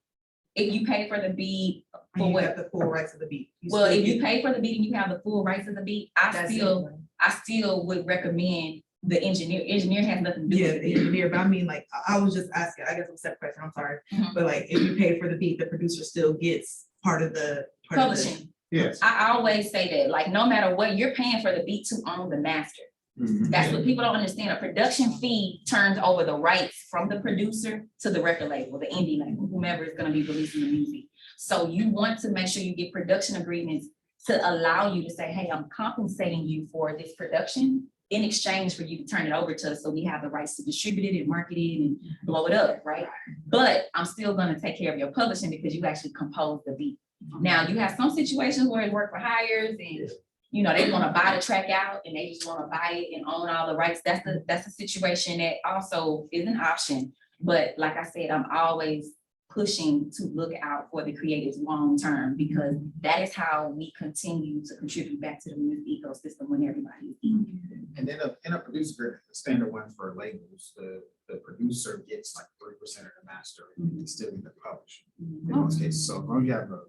If you pay for the beat, And for you what? have the full rights of the beat. Well, still if you get- pay for the beat and you have the full rights of the beat, I still would recommend the engineer. Engineer has nothing to do Yeah, with the it. engineer, but I mean, like, I was just asking, I guess I'm separate question, I'm sorry. Mhm. But like, if you pay for the beat, the producer still gets part of the. Publishing. Yes. I always say that, like, no matter what, you're paying for the beat to own the master. That's what people don't understand. A production fee turns over the rights from the producer to the record label, the indie label, whomever is gonna be releasing the music. So you want to make sure you get production agreements to allow you to say, hey, I'm compensating you for this production in exchange for you to turn it over to us so we have the rights to distribute it and market it and blow it up, right? But I'm still gonna take care of your publishing because you actually composed the beat. Now, you have some situations where it work for hires and, you know, they wanna buy the track out and they just wanna buy it and own all the rights. That's a situation that also is an option. But like I said, I'm always pushing to look out for the creatives long-term because that is how we continue to contribute back to the music ecosystem when everybody is eating. And then in a producer agreement, the standard one for labels, the producer gets like 3% of the master and still be the publisher. In most cases, so as long as you have an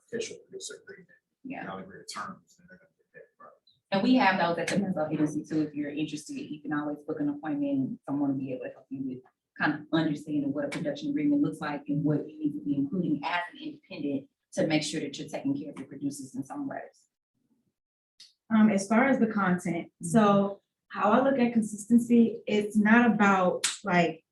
official producer agreement, Yeah. y'all agree to terms, then they're gonna get paid for it. And we have those at the mental agency too. If you're interested, you can always book an appointment and someone will be able to help you with kind of understanding what a production agreement looks like and what you need to be including as an independent to make sure that you're taking care of your producers and songwriters. As far as the content, so how I look at consistency, it's not about like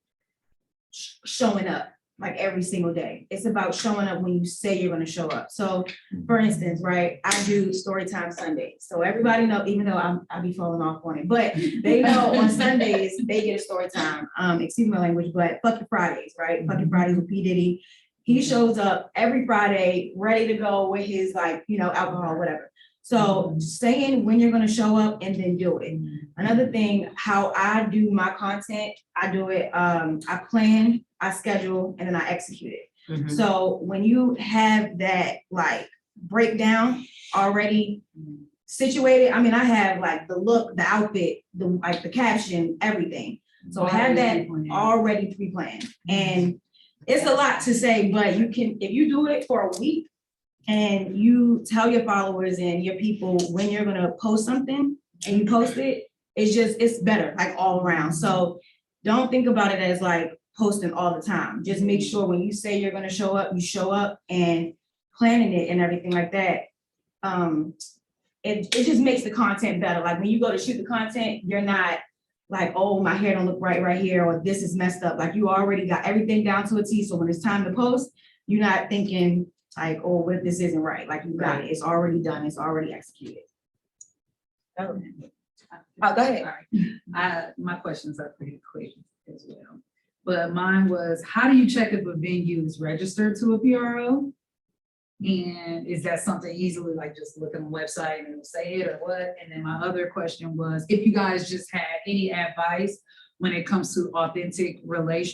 showing up like every single day. It's about showing up when you say you're gonna show up. So for instance, right, I do Storytime Sundays. So everybody know, even though I be falling off on it, but they know on Sundays, they get a story time. Excuse my language, but Fuck Your Fridays, right? Fuck Your Fridays with P. Diddy. He shows up every Friday, ready to go with his like, you know, alcohol, whatever. So saying when you're gonna show up and then do it. Another thing, how I do my content, I do it, I plan, I schedule, and then I execute it. So when you have that like breakdown already situated, I mean, I have like the look, the outfit, the like the caption, everything. So I have that already pre-planned. And it's a lot to say, but you can, if you do it for a week and you tell your followers and your people when you're gonna post something and you post it, it's better, like all around. So don't think about it as like posting all the time. Just make sure when you say you're gonna show up, you show up, and planning it and everything like that. It just makes the content better. Like when you go to shoot the content, you're not like, oh, my hair don't look right here, or this is messed up. Like you already got everything down to a T. So when it's time to post, you're not thinking like, oh, what if this isn't right? Like you got it. It's already done. It's already executed. Oh, go ahead. My questions are pretty quick as well. But mine was, how do you check if a venue is registered to a PRO? And is that something easily like just look on the website and it'll say it or what? And then my other question was, if you guys just had any advice when it comes to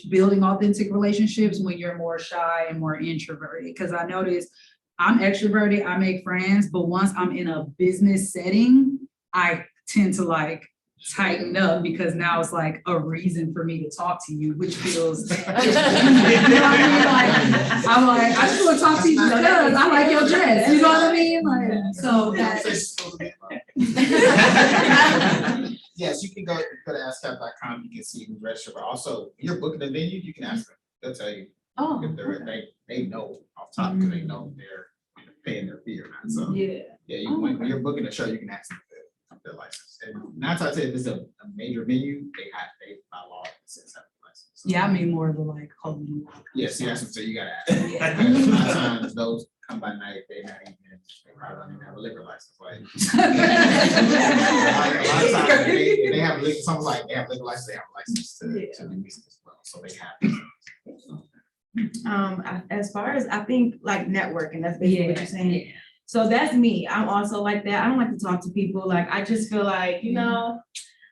building authentic relationships when you're more shy and more introverted? Because I noticed I'm extroverted, I make friends, but once I'm in a business setting, I tend to like tighten up because now it's like a reason for me to talk to you, which feels, you know what I mean? Like, I'm like, I just want to talk to you because I like your dress, you know what I mean? Like, so that's. Yes, you can go to AskCap.com, you can see who's registered, but also when you're booking a venue, you can ask them, they'll tell you Oh, if they know off top, because they know they're paying their fee or not, so. yeah. Yeah, when you're booking a show, you can ask them if they're licensed. And 9 times out of 10, if it's a major venue, they by law, it says have a license. So, Yeah, I mean more of the like holding. yeah, see, that's what, so you gotta ask. Because a lot of times those come by night, they probably don't even have a liquor license, like. A lot of times, they have liquor, something like, they have liquor license, they have a license to do music as well, so they have. As far as I think like networking, that's basically what you're saying. So that's me. I'm also like that. I don't like to talk to people. Like I just feel like, you know,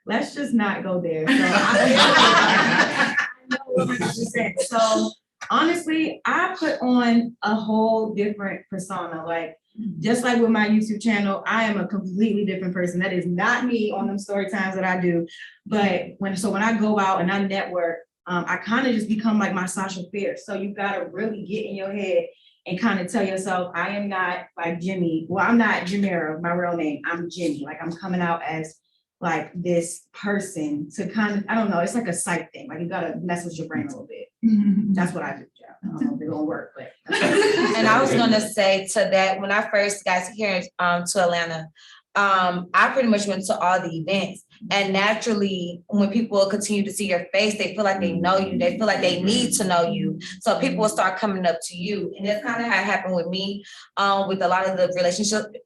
let's just not go there. So I know 100%. So honestly, I put on a whole different persona. Like just like with my YouTube channel, I am a completely different person. That is not me on them story times that I do. But when I go out and I network, I kind of just become like my Sasha Fierce. So you gotta really get in your head and kind of tell yourself, I am not like Jimmy. Well, I'm not Jamira, my real name. I'm Jimmy. Like I'm coming out as like this person to kind of, I don't know, it's like a psych thing. Like you gotta mess with your brain a little bit. That's what I do, Jeff. I don't know if it's gonna work, but. And I was gonna say to that, when I first got here to Atlanta, I pretty much went to all the events, and naturally, when people continue to see your face, they feel like they know you, they feel like they need to know you. So people will start coming up to you. And that's kind of how it happened with me. With a lot of the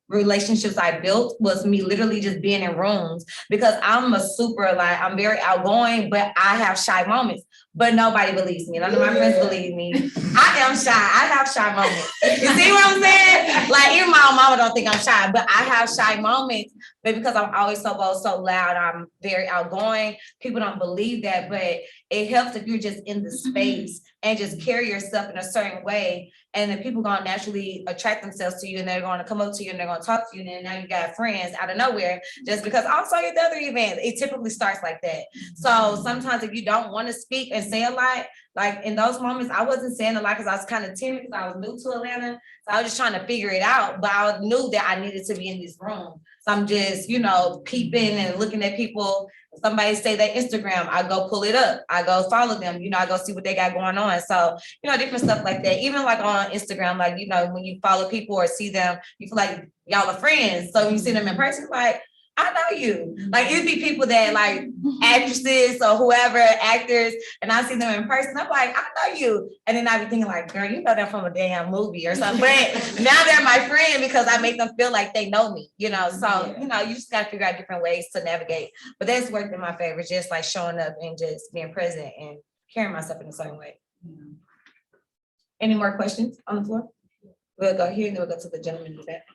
relationships I built was me literally just being in rooms, because I'm I'm very outgoing, but I have shy moments. But nobody believes me. None of my friends believe me. I am shy. I have shy moments. You see what I'm saying? Like, even my own mama don't think I'm shy, but I have shy moments. But because I'm always so bold, so loud, I'm very outgoing. People don't believe that, but it helps if you're just in the space and just carry yourself in a certain way. And then people gonna naturally attract themselves to you, and they're gonna come up to you and they're gonna talk to you. And then now you got friends out of nowhere just because I saw you at the other event. It typically starts like that. So sometimes if you don't want to speak and say a lot, like in those moments, I wasn't saying a lot because I was kind of timid because I was new to Atlanta. So I was just trying to figure it out, but I knew that I needed to be in this room. So I'm just, peeping and looking at people. Somebody say their Instagram, I go pull it up. I go follow them, I go see what they got going on. So, different stuff like that. Even like on Instagram, like, when you follow people or see them, you feel like y'all are friends. So when you see them in person, like, I know you. Like, it'd be people that like actresses or whoever, actors, and I see them in person. I'm like, I know you. And then I be thinking like, girl, you know them from a damn movie or something. But now they're my friend because I make them feel like they know me, So, you just gotta figure out different ways to navigate. But that's worked in my favor, just like showing up and just being present and carrying myself in a certain way. Any more questions on the floor? We'll go here and then we'll go to the gentleman in the back.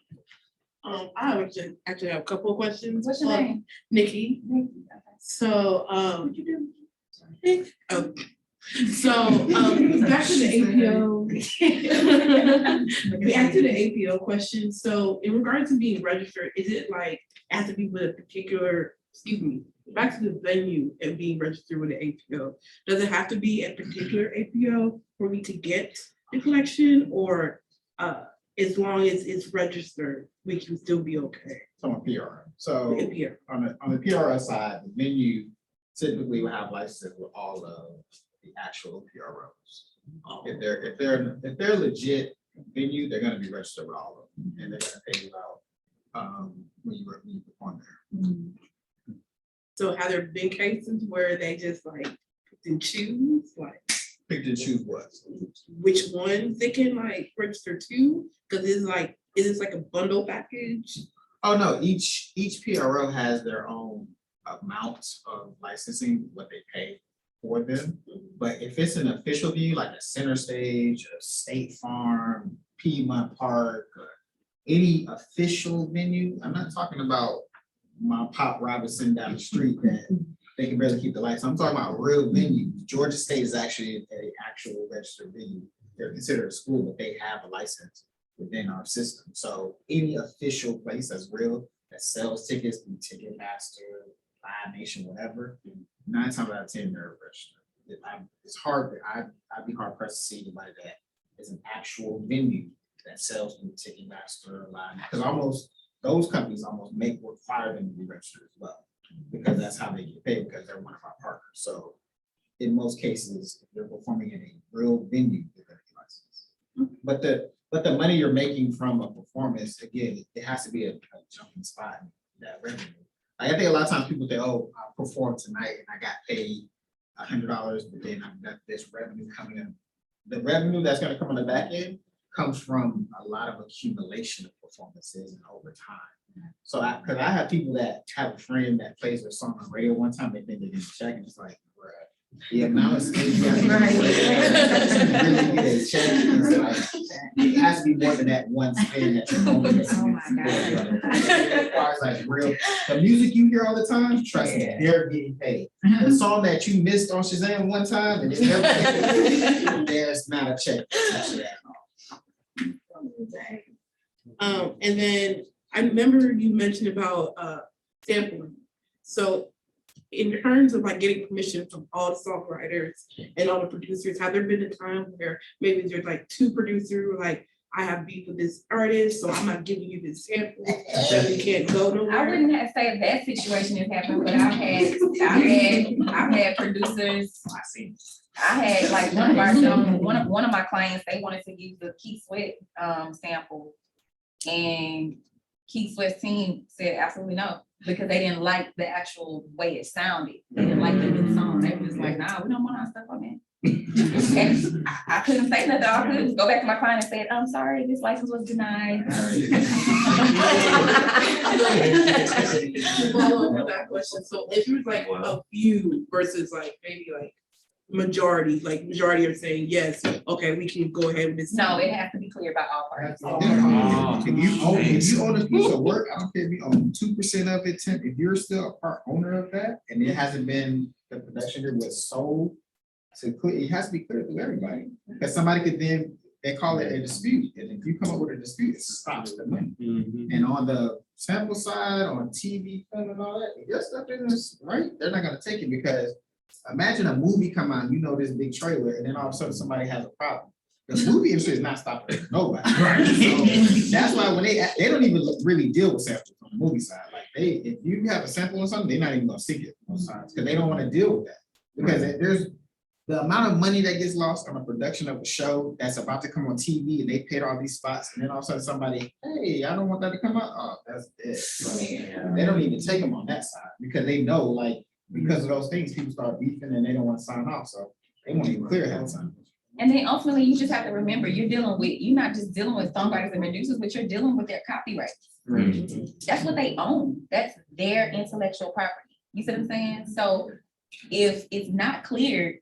I would just actually have a couple of questions. What's your name? Nikki. So, back to the APO. Back to the APO question. So in regards to being registered, is it like has to be with a particular, back to the venue and being registered with the APO? Does it have to be a particular APO for me to get the collection, or as long as it's registered, we can still be okay? So on PRO. So APO. on the PRO side, the venue typically will have licenses with all of the actual PROs. If they're legit venue, they're gonna be registered with all of them, and they're gonna pay you out when you perform there. So have there been cases where they just like pick and choose, like Pick and choose what? which ones they can like register to? Because is this like a bundle package? Oh no, each PRO has their own amount of licensing, what they pay for them. But if it's an official venue, like a Center Stage, a State Farm, Piedmont Park, or any official venue, I'm not talking about my Pop Robinson down the street that they can barely keep the lights. I'm talking about real venues. Georgia State is actually an actual registered venue. They're considered a school, but they have a license within our system. So any official place that's real, that sells tickets, be Ticketmaster, Live Nation, whatever, 9 times out of 10 they're registered. It's hard. I'd be hard pressed to see anybody that is an actual venue that sells through Ticketmaster, Live, because those companies almost require them to be registered as well, because that's how they get paid, because they're one of our partners. So in most cases, if you're performing in a real venue, you're going to be licensed. But the money you're making from a performance, again, it has to be a jumping spot in that revenue. I think a lot of times people think, oh, I performed tonight and I got paid $100, but then I've got this revenue coming in. The revenue that's going to come on the back end comes from a lot of accumulation of performances and over time. So because I have people that have a friend that plays their song on radio one time, they think they get a check, and it's like, bruh, the amount of space you have to really get a check, is like, it has to be more than that one spin that you're going. Oh my God. It requires like real, the music you hear all the time, trust me, they're getting paid. The song that you missed on Shazam one time and there's not a check attached to that. And then I remember you mentioned about sampling. So in terms of like getting permission from all the songwriters and all the producers, have there been a time where maybe there's like 2 producers like, I have beef with this artist, so I'm not giving you this sample, so you can't go nowhere? I wouldn't have say that situation has happened, but I've had producers. I had like one of my clients, they wanted to use the Keith Sweat sample, and Keith Sweat's team said absolutely no, because they didn't like the actual way it sounded. They didn't like the new song. They were just like, nah, we don't want our stuff on that. And I couldn't say nothing. All I could was go back to my client and say, I'm sorry, this license was denied. Follow up with that question. So if it was like a few versus like maybe like majority are saying yes, okay, we can go ahead with this. No, it has to be clear by all parties. If you own a piece of work, I don't care if you own 2% of it, 10, if you're still a part owner of that, and it hasn't been, the production that was sold to clear, it has to be clear to everybody. Because somebody could then, they call it a dispute, and if you come up with a dispute, it stops the money. And on the sample side, on TV, film and all that, if your stuff isn't right, they're not gonna take it, because imagine a movie come out, you know, this big trailer, and then all of a sudden somebody has a problem. The movie industry is not stopping nobody. Right. So that's why when they don't even really deal with samples on the movie side. Like if you have a sample or something, they're not even gonna seek it most times, because they don't want to deal with that. Because there's the amount of money that gets lost on a production of a show that's about to come on TV, and they paid all these spots, and then all of a sudden somebody, hey, I don't want that to come out. Oh, that's it. So they don't even take them on that side, because they know, like, because of those things, people start beefing and they don't want to sign off. So they won't even clear ahead of time. And then ultimately, you just have to remember, you're not just dealing with songwriters and producers, but you're dealing with their copyrights. That's what they own. That's their intellectual property. You see what I'm saying? So if it's not clear,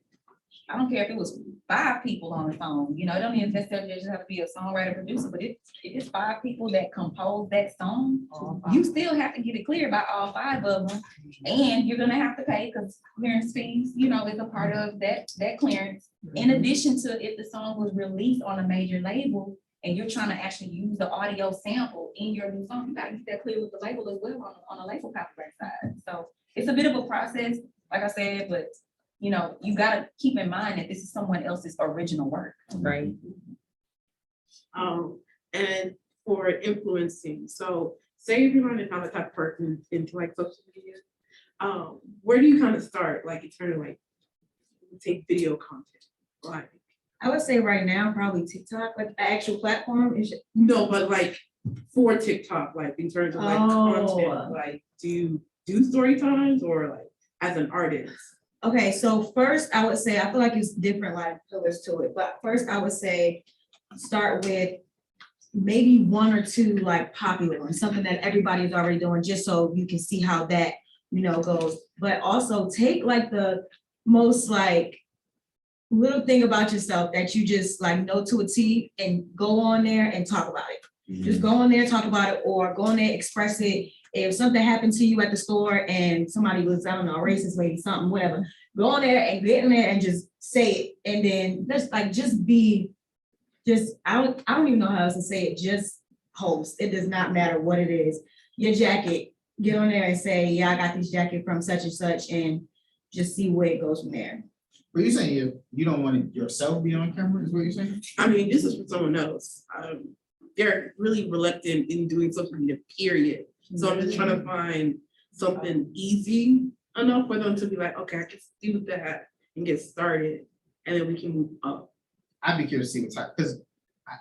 I don't care if it was 5 people on the phone, you know, it don't even necessarily just have to be a songwriter producer, but if it's 5 people that compose that song, you still have to get it clear by all 5 of them. And you're gonna have to pay, because clearance fees, you know, is a part of that clearance. In addition to if the song was released on a major label and you're trying to actually use the audio sample in your new song, you gotta get that clear with the label as well on a label copyright side. So it's a bit of a process, like I said, but you know, you gotta keep in mind that this is someone else's original work, right? And for influencing, so say if you're running kind of type of person into like social media, where do you kind of start, like in terms of like take video content? Like I would say right now, probably TikTok, like the actual platform is. no, but like for TikTok, like in terms of like content, like do you do story times or like as an artist? Okay, so first I would say, I feel like it's different like pillars to it, but first I would say start with maybe 1 or 2 like popular ones, something that everybody's already doing, just so you can see how that, you know, goes. But also take like the most like little thing about yourself that you just like know to a T, and go on there and talk about it. Just go on there, talk about it, or go on there, express it. If something happened to you at the store and somebody was, I don't know, a racist lady, something, whatever, go on there and get in there and just say it. And then I don't even know how else to say it, just post. It does not matter what it is. Your jacket, get on there and say, yeah, I got this jacket from such and such, and just see where it goes from there. But you're saying you don't want yourself to be on camera, is what you're saying? I mean, this is for someone else. They're really reluctant in doing social media, period. So I'm just trying to find something easy enough for them to be like, okay, I can do that and get started, and then we can move up. I'd be curious to see what type, because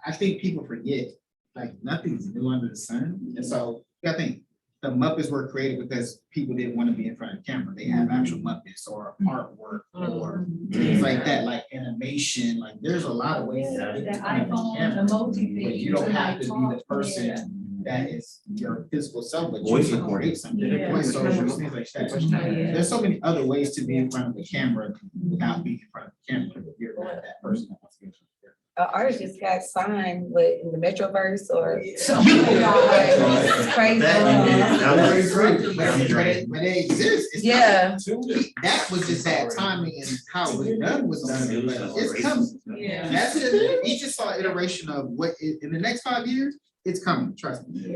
I think people forget, like, nothing's new under the sun. And so I think the Muppets were created because people didn't want to be in front of the camera. They have actual Muppets or artwork or things like that, like animation. Like there's a lot of ways to get in front of the camera, but you don't have to be the person that is your physical self, but you can create something. Voiceovers, things like that. There's so many other ways to be in front of the camera without being in front of the camera. If you're not that person that wants to be in front of the camera. Artist just got signed with in the Metroverse or. It's crazy. But they exist. It's coming. That was just that timing and how it was done was done. But it's coming. That's it. You just saw an iteration of what in the next 5 years, it's coming. Trust me.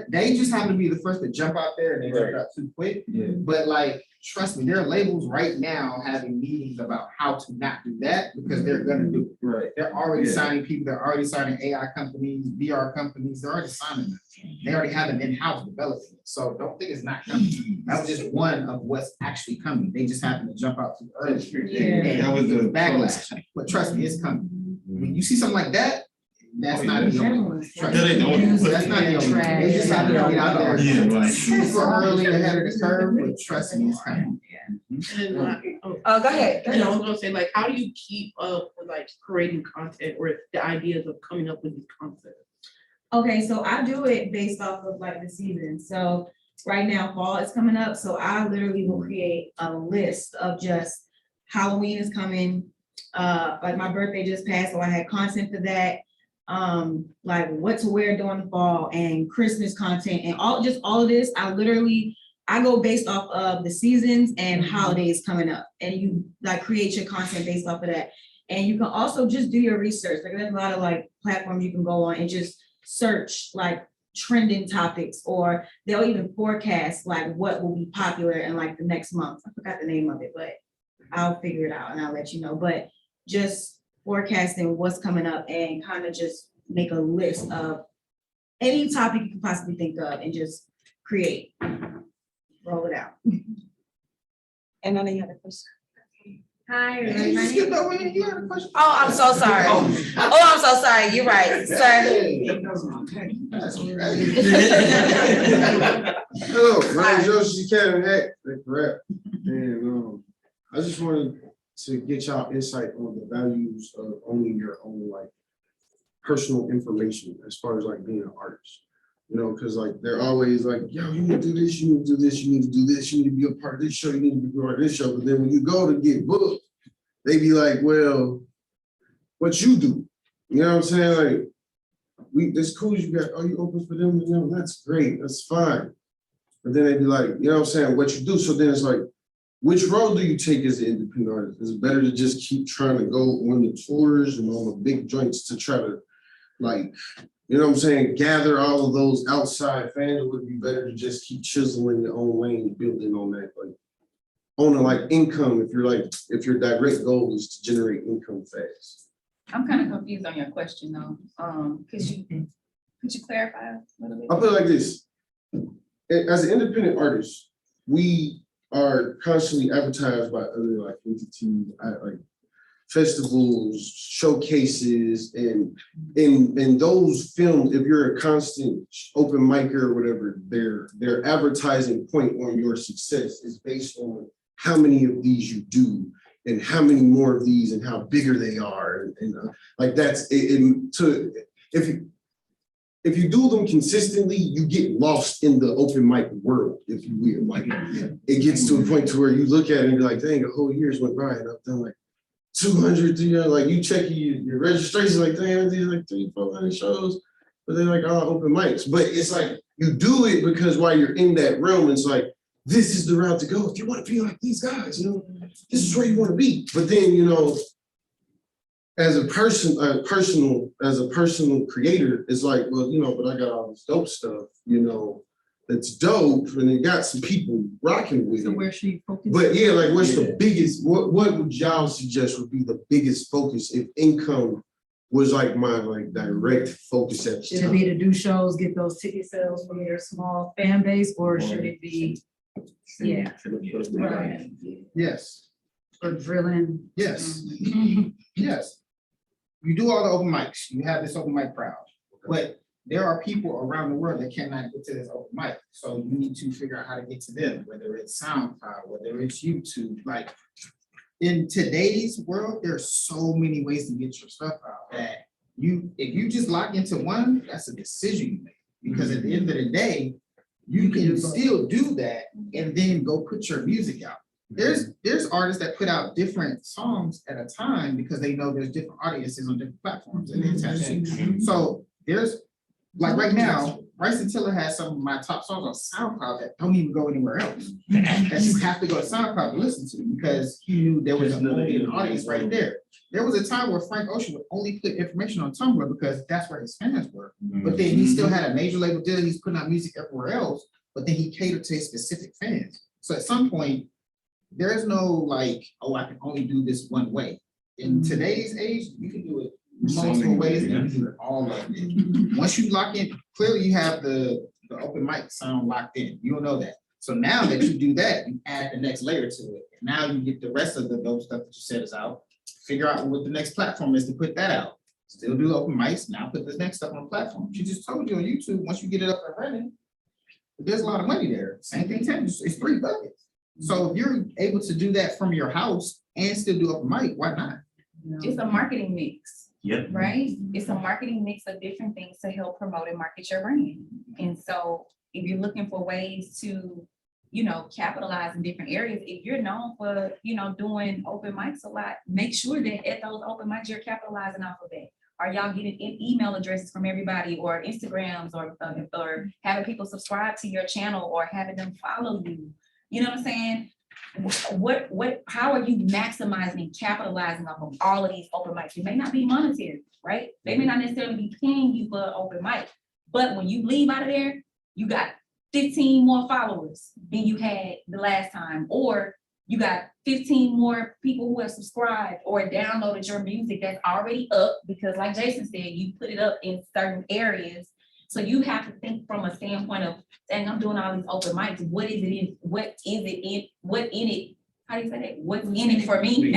They just happen to be the first to jump out there, and they jumped out too quick. But like, trust me, there are labels right now having meetings about how to not do that, because they're gonna do it. Right. They're already signing people. They're already signing AI companies, VR companies. They're already signing them. They already have them in-house developing it. So don't think it's not coming. That was just one of what's actually coming. They just happened to jump out too early. And that was the backlash. But trust me, it's coming. When you see something like that, That's not the only. Trust No, they me. don't. That's not the only. They just have to get out there. Yeah, right. Super early ahead of the curve, but trust me, it's coming. And Go ahead. I was gonna say, like, how do you keep up with like creating content or the ideas of coming up with these concepts? Okay, so I do it based off of like the season. So right now, fall is coming up, so I literally will create a list of just Halloween is coming. Like my birthday just passed, so I had content for that. Like what to wear during the fall and Christmas content and all of this. I go based off of the seasons and holidays coming up, and you like create your content based off of that. And you can also just do your research. Like there's a lot of like platforms you can go on and just search like trending topics, or they'll even forecast like what will be popular in like the next month. I forgot the name of it, but I'll figure it out and I'll let you know. But just forecasting what's coming up and kind of just make a list of any topic you can possibly think of and just create, roll it out. And none of you had a question. Hi, Hey, you skipped over here. You had a question? Oh, I'm so sorry. Oh, I'm so sorry. You're right, sir. That's great. Hello, my name is Josie Kevin Heck, the rep. And I just wanted to get y'all insight on the values of owning your own like personal information as far as like being an artist. You know, because like they're always like, yo, you need to do this, you need to do this, you need to do this, you need to be a part of this show, you need to be a part of this show. But then when you go to get booked, they be like, well, what you do? You know what I'm saying? Like, it's cool you got, oh, you open for them, you know, that's great, that's fine. But then they be like, you know what I'm saying, what you do. So then it's like, which road do you take as an independent artist? Is it better to just keep trying to go on the tours and on the big joints to try to like, you know what I'm saying, gather all of those outside fans? Or would it be better to just keep chiseling your own lane, building on that, like owning like income if your direct goal is to generate income fast? I'm kind of confused on your question though. Could you clarify a little bit? I'll put it like this. As an independent artist, we are constantly advertised by other like entities, like festivals, showcases, and in those films, if you're a constant open micer or whatever, their advertising point on your success is based on how many of these you do and how many more of these and how bigger they are. And like that's if you do them consistently, you get lost in the open mic world, if you will. Like it gets to a point to where you look at it and be like, dang, a whole year's went by and I've done like 200, like you check your registration, like damn, I did like 300-400 shows, but they're like all open mics. But it's like you do it because while you're in that realm, it's like this is the route to go if you want to be like these guys. You know, this is where you want to be. But then you know, as a personal creator, it's like, well, you know, but I got all this dope stuff, you know, that's dope, and it got some people rocking with So it. where should you focus? But yeah, like what's the biggest, what would y'all suggest would be the biggest focus if income was like my like direct focus at the Should it time? be to do shows, get those ticket sales from your small fan base, or should it be, yeah, right, Yes, or drilling? yes, yes. You do all the open mics, you have this open mic crowd, but there are people around the world that cannot get to this open mic. So you need to figure out how to get to them, whether it's SoundCloud, whether it's YouTube. Like in today's world, there's so many ways to get your stuff out that if you just lock into one, that's a decision you make. Because at the end of the day, you can still do that and then go put your music out. There's artists that put out different songs at a time because they know there's different audiences on different platforms and attach. So there's like right now, Bryson Tiller has some of my top songs on SoundCloud that don't even go anywhere else. That you have to go to SoundCloud to listen to because he knew there was an audience right there. There was a time where Frank Ocean would only put information on Tumblr because that's where his fans were. But then he still had a major label deal. He's putting out music everywhere else, but then he catered to his specific fans. So at some point, there's no like, oh, I can only do this one way. In today's age, you can do it multiple ways and you can do it all of it. Once you lock in, clearly you have the open mic sound locked in. You don't know that. So now that you do that, you add the next layer to it. And now you get the rest of the dope stuff that you said is out. Figure out what the next platform is to put that out. still do open mics, now put this next stuff on the platform. She just told you on YouTube, once you get it up and running, there's a lot of money there. Same thing, it's 3 buckets. So if you're able to do that from your house and still do open mic, why not? It's a marketing mix, Yep. right? It's a marketing mix of different things to help promote and market your brand. And so if you're looking for ways to, you know, capitalize in different areas, if you're known for, you know, doing open mics a lot, make sure that at those open mics, you're capitalizing off of that. Are y'all getting email addresses from everybody, or Instagrams, or having people subscribe to your channel, or having them follow you? You know what I'm saying? How are you maximizing and capitalizing off of all of these open mics? You may not be monetary, right? They may not necessarily be paying you for an open mic, but when you leave out of there, you got 15 more followers than you had the last time, or you got 15 more people who have subscribed or downloaded your music that's already up, because like Jason said, you put it up in certain areas. So you have to think from a standpoint of, dang, I'm doing all these open mics. What in it? How do you say that? What's in it for me?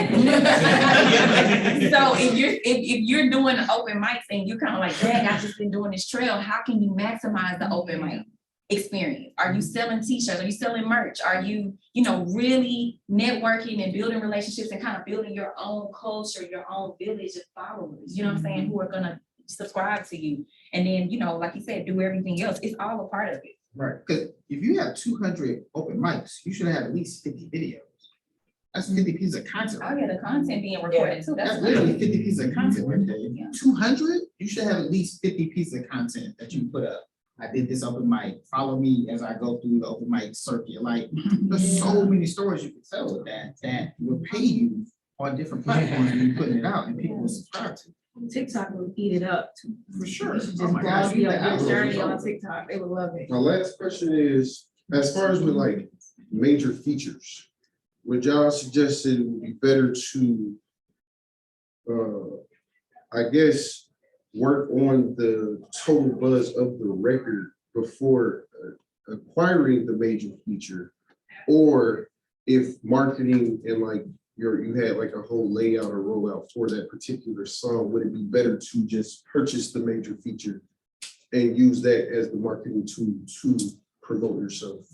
So if you're doing open mics and you're kind of like, dang, I've just been doing this trail, how can you maximize the open mic experience? Are you selling t-shirts? Are you selling merch? Are you, you know, really networking and building relationships and kind of building your own culture, your own village of followers, you know what I'm saying, who are gonna subscribe to you? And then, you know, like you said, do everything else. It's all a part of it. Right, because if you have 200 open mics, you should have at least 50 videos. That's 50 pieces of content. Oh yeah, the content being recorded too. That's literally 50 pieces of content right there. Yeah. 200, you should have at least 50 pieces of content that you put up. I did this open mic, follow me as I go through the open mic circuit. Like, there's so many stories you can tell with that will pay you on different platforms when you're putting it out and people will subscribe to. TikTok will eat it up. For sure. You should Oh just my gosh, blog you your bet. I will. journey on TikTok. They would love it. My last question is, as far as with like major features, would y'all suggest it would be better to, I guess, work on the total buzz of the record before acquiring the major feature? Or if marketing and like you had like a whole layout or rollout for that particular song, would it be better to just purchase the major feature and use that as the marketing tool to promote yourself?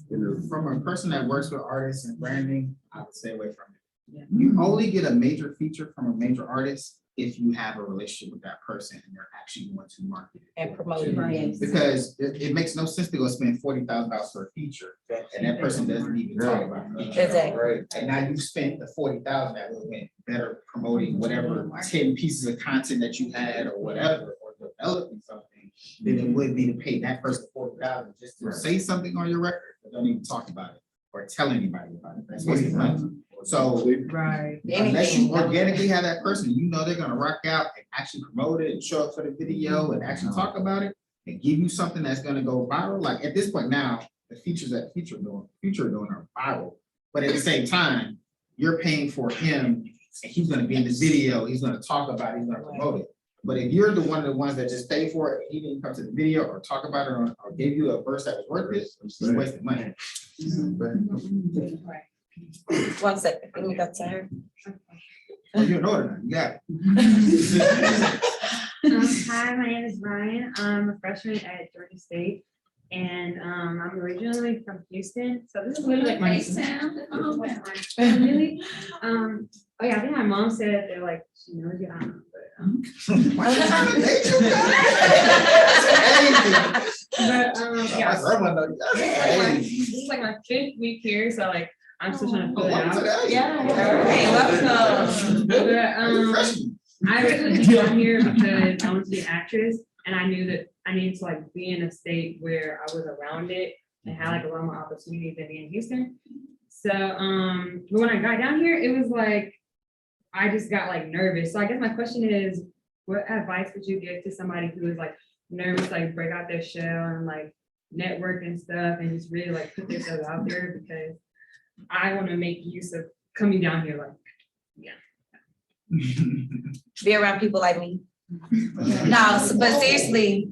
From a person that works with artists and branding, I would stay away from it. You only get a major feature from a major artist if you have a relationship with that person and they're actually going to market it. And promote it. Because it makes no sense to go spend $40,000 for a feature and that person doesn't even talk about it. Exactly. Right. And now you spent the $40,000 that would have been better promoting whatever 10 pieces of content that you had or whatever, or developing something, than it would be to pay that person $40,000 just to say something on your record, but don't even talk about it or tell anybody about it. That's wasting money. So Right. unless you organically have that person, you know they're gonna rock out and actually promote it and show up for the video and actually talk about it and give you something that's gonna go viral. Like at this point now, the features that Future doing are viral. But at the same time, you're paying for him and he's gonna be in this video, he's gonna talk about it, he's gonna promote it. But if you're the one of the ones that just pay for it, he didn't come to the video or talk about it or gave you a verse that was worth it, he's wasting money. Right. 1 second, let me go to her. Oh, you're an order, you got it. Hi, my name is Ryan. I'm a freshman at Georgia State, and I'm originally from Houston. So this is really like my really. Oh yeah, I think my mom said they're like she knows you. I don't know, but Why you trying to date you, guys? this is like my 5th week here, so like I'm still trying to fill it Welcome to out. the Yeah. Hey, welcome. But I originally came on here because I wanted to be an actress, and I knew that I needed to like be in a state where I was around it and had like a lot more opportunities than being in Houston. So but when I got down here, it was like I just got like nervous. So I guess my question is, what advice would you give to somebody who is like nervous, like break out their shell and like network and stuff and just really like put themselves out there? Because I want to make use of coming down here, like, yeah. Be around people like me. No, but seriously,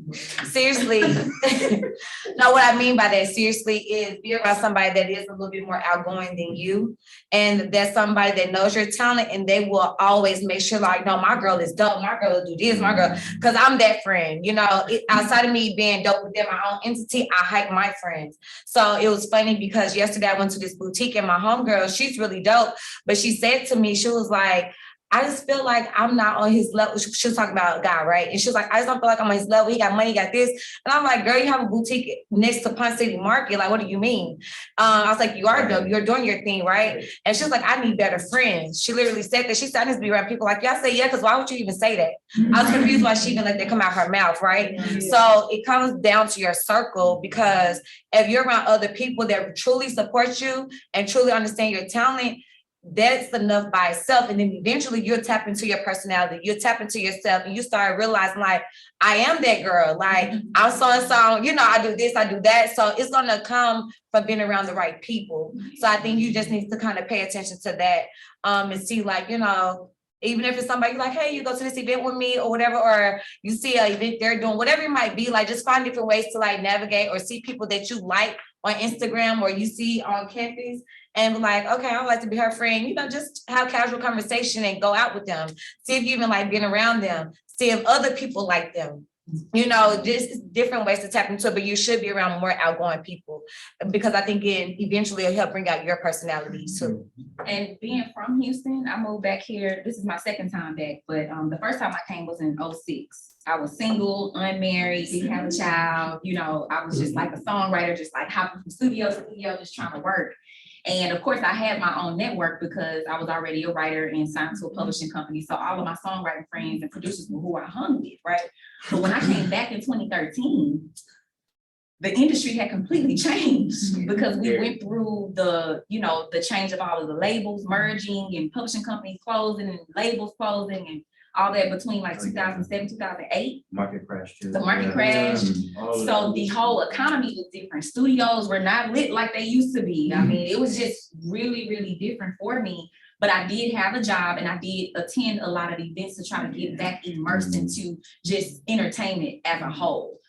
no, what I mean by that seriously is be around somebody that is a little bit more outgoing than you. And that's somebody that knows your talent and they will always make sure like, no, my girl is dope, my girl will do this, my girl, because I'm that friend, you know, outside of me being dope within my own entity, I hype my friends. So it was funny because yesterday I went to this boutique and my homegirl, she's really dope, but she said to me, she was like, I just feel like I'm not on his level. She was talking about a guy, right? And she was like, I just don't feel like I'm on his level. He got money, he got this. And I'm like, girl, you have a boutique next to Ponce City Market. Like, what do you mean? I was like, you are dope. You're doing your thing, right? And she was like, I need better friends. She literally said that. She said, I need to be around people like you. I say, yeah, because why would you even say that? I was confused why she even let that come out her mouth, right? So it comes down to your circle because if you're around other people that truly support you and truly understand your talent, that's enough by itself. And then eventually you'll tap into your personality, you'll tap into yourself and you start realizing like, I am that girl. Like I'm so, you know, I do this, I do that. So it's gonna come from being around the right people. So I think you just need to kind of pay attention to that and see like, you know, even if it's somebody like, hey, you go to this event with me or whatever, or you see an event they're doing, whatever it might be, like just find different ways to like navigate or see people that you like on Instagram or you see on campus and be like, okay, I would like to be her friend, you know, just have casual conversation and go out with them. See if you even like being around them, see if other people like them. You know, just different ways to tap into it, but you should be around more outgoing people because I think it eventually will help bring out your personality too. And being from Houston, I moved back here. This is my second time back, but the first time I came was in 2006. I was single, unmarried, didn't have a child. You know, I was just like a songwriter, just like hopping from studio to studio, just trying to work. And of course, I had my own network because I was already a writer and signed to a publishing company. So all of my songwriting friends and producers were who I hung with, right? But when I came back in 2013, the industry had completely changed because we went through the, you know, the change of all of the labels merging and publishing companies closing and labels closing and all that between like 2007, 2008. Market crash too. The market crash. So the whole economy was different. Studios were not lit like they used to be. I mean, it was just really, really different for me. But I did have a job and I did attend a lot of events to try to get back immersed into just entertainment as a whole.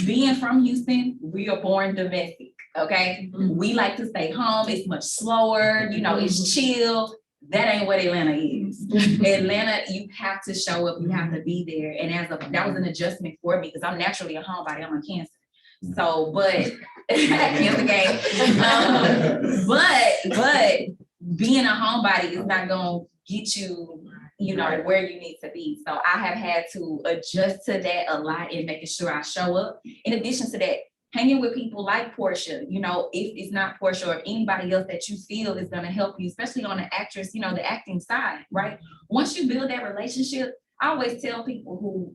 Being from Houston, we are born domestic, okay? We like to stay home. It's much slower, you know, it's chill. That ain't what Atlanta is. Atlanta, you have to show up, you have to be there. And that was an adjustment for me because I'm naturally a homebody, I'm a Cancer. So, but Cancer game. But being a homebody is not gonna get you, you know, where you need to be. So I have had to adjust to that a lot and making sure I show up. In addition to that, hanging with people like Portia, you know, if it's not Portia or anybody else that you feel is going to help you, especially on the actress, you know, the acting side, right? Once you build that relationship, I always tell people who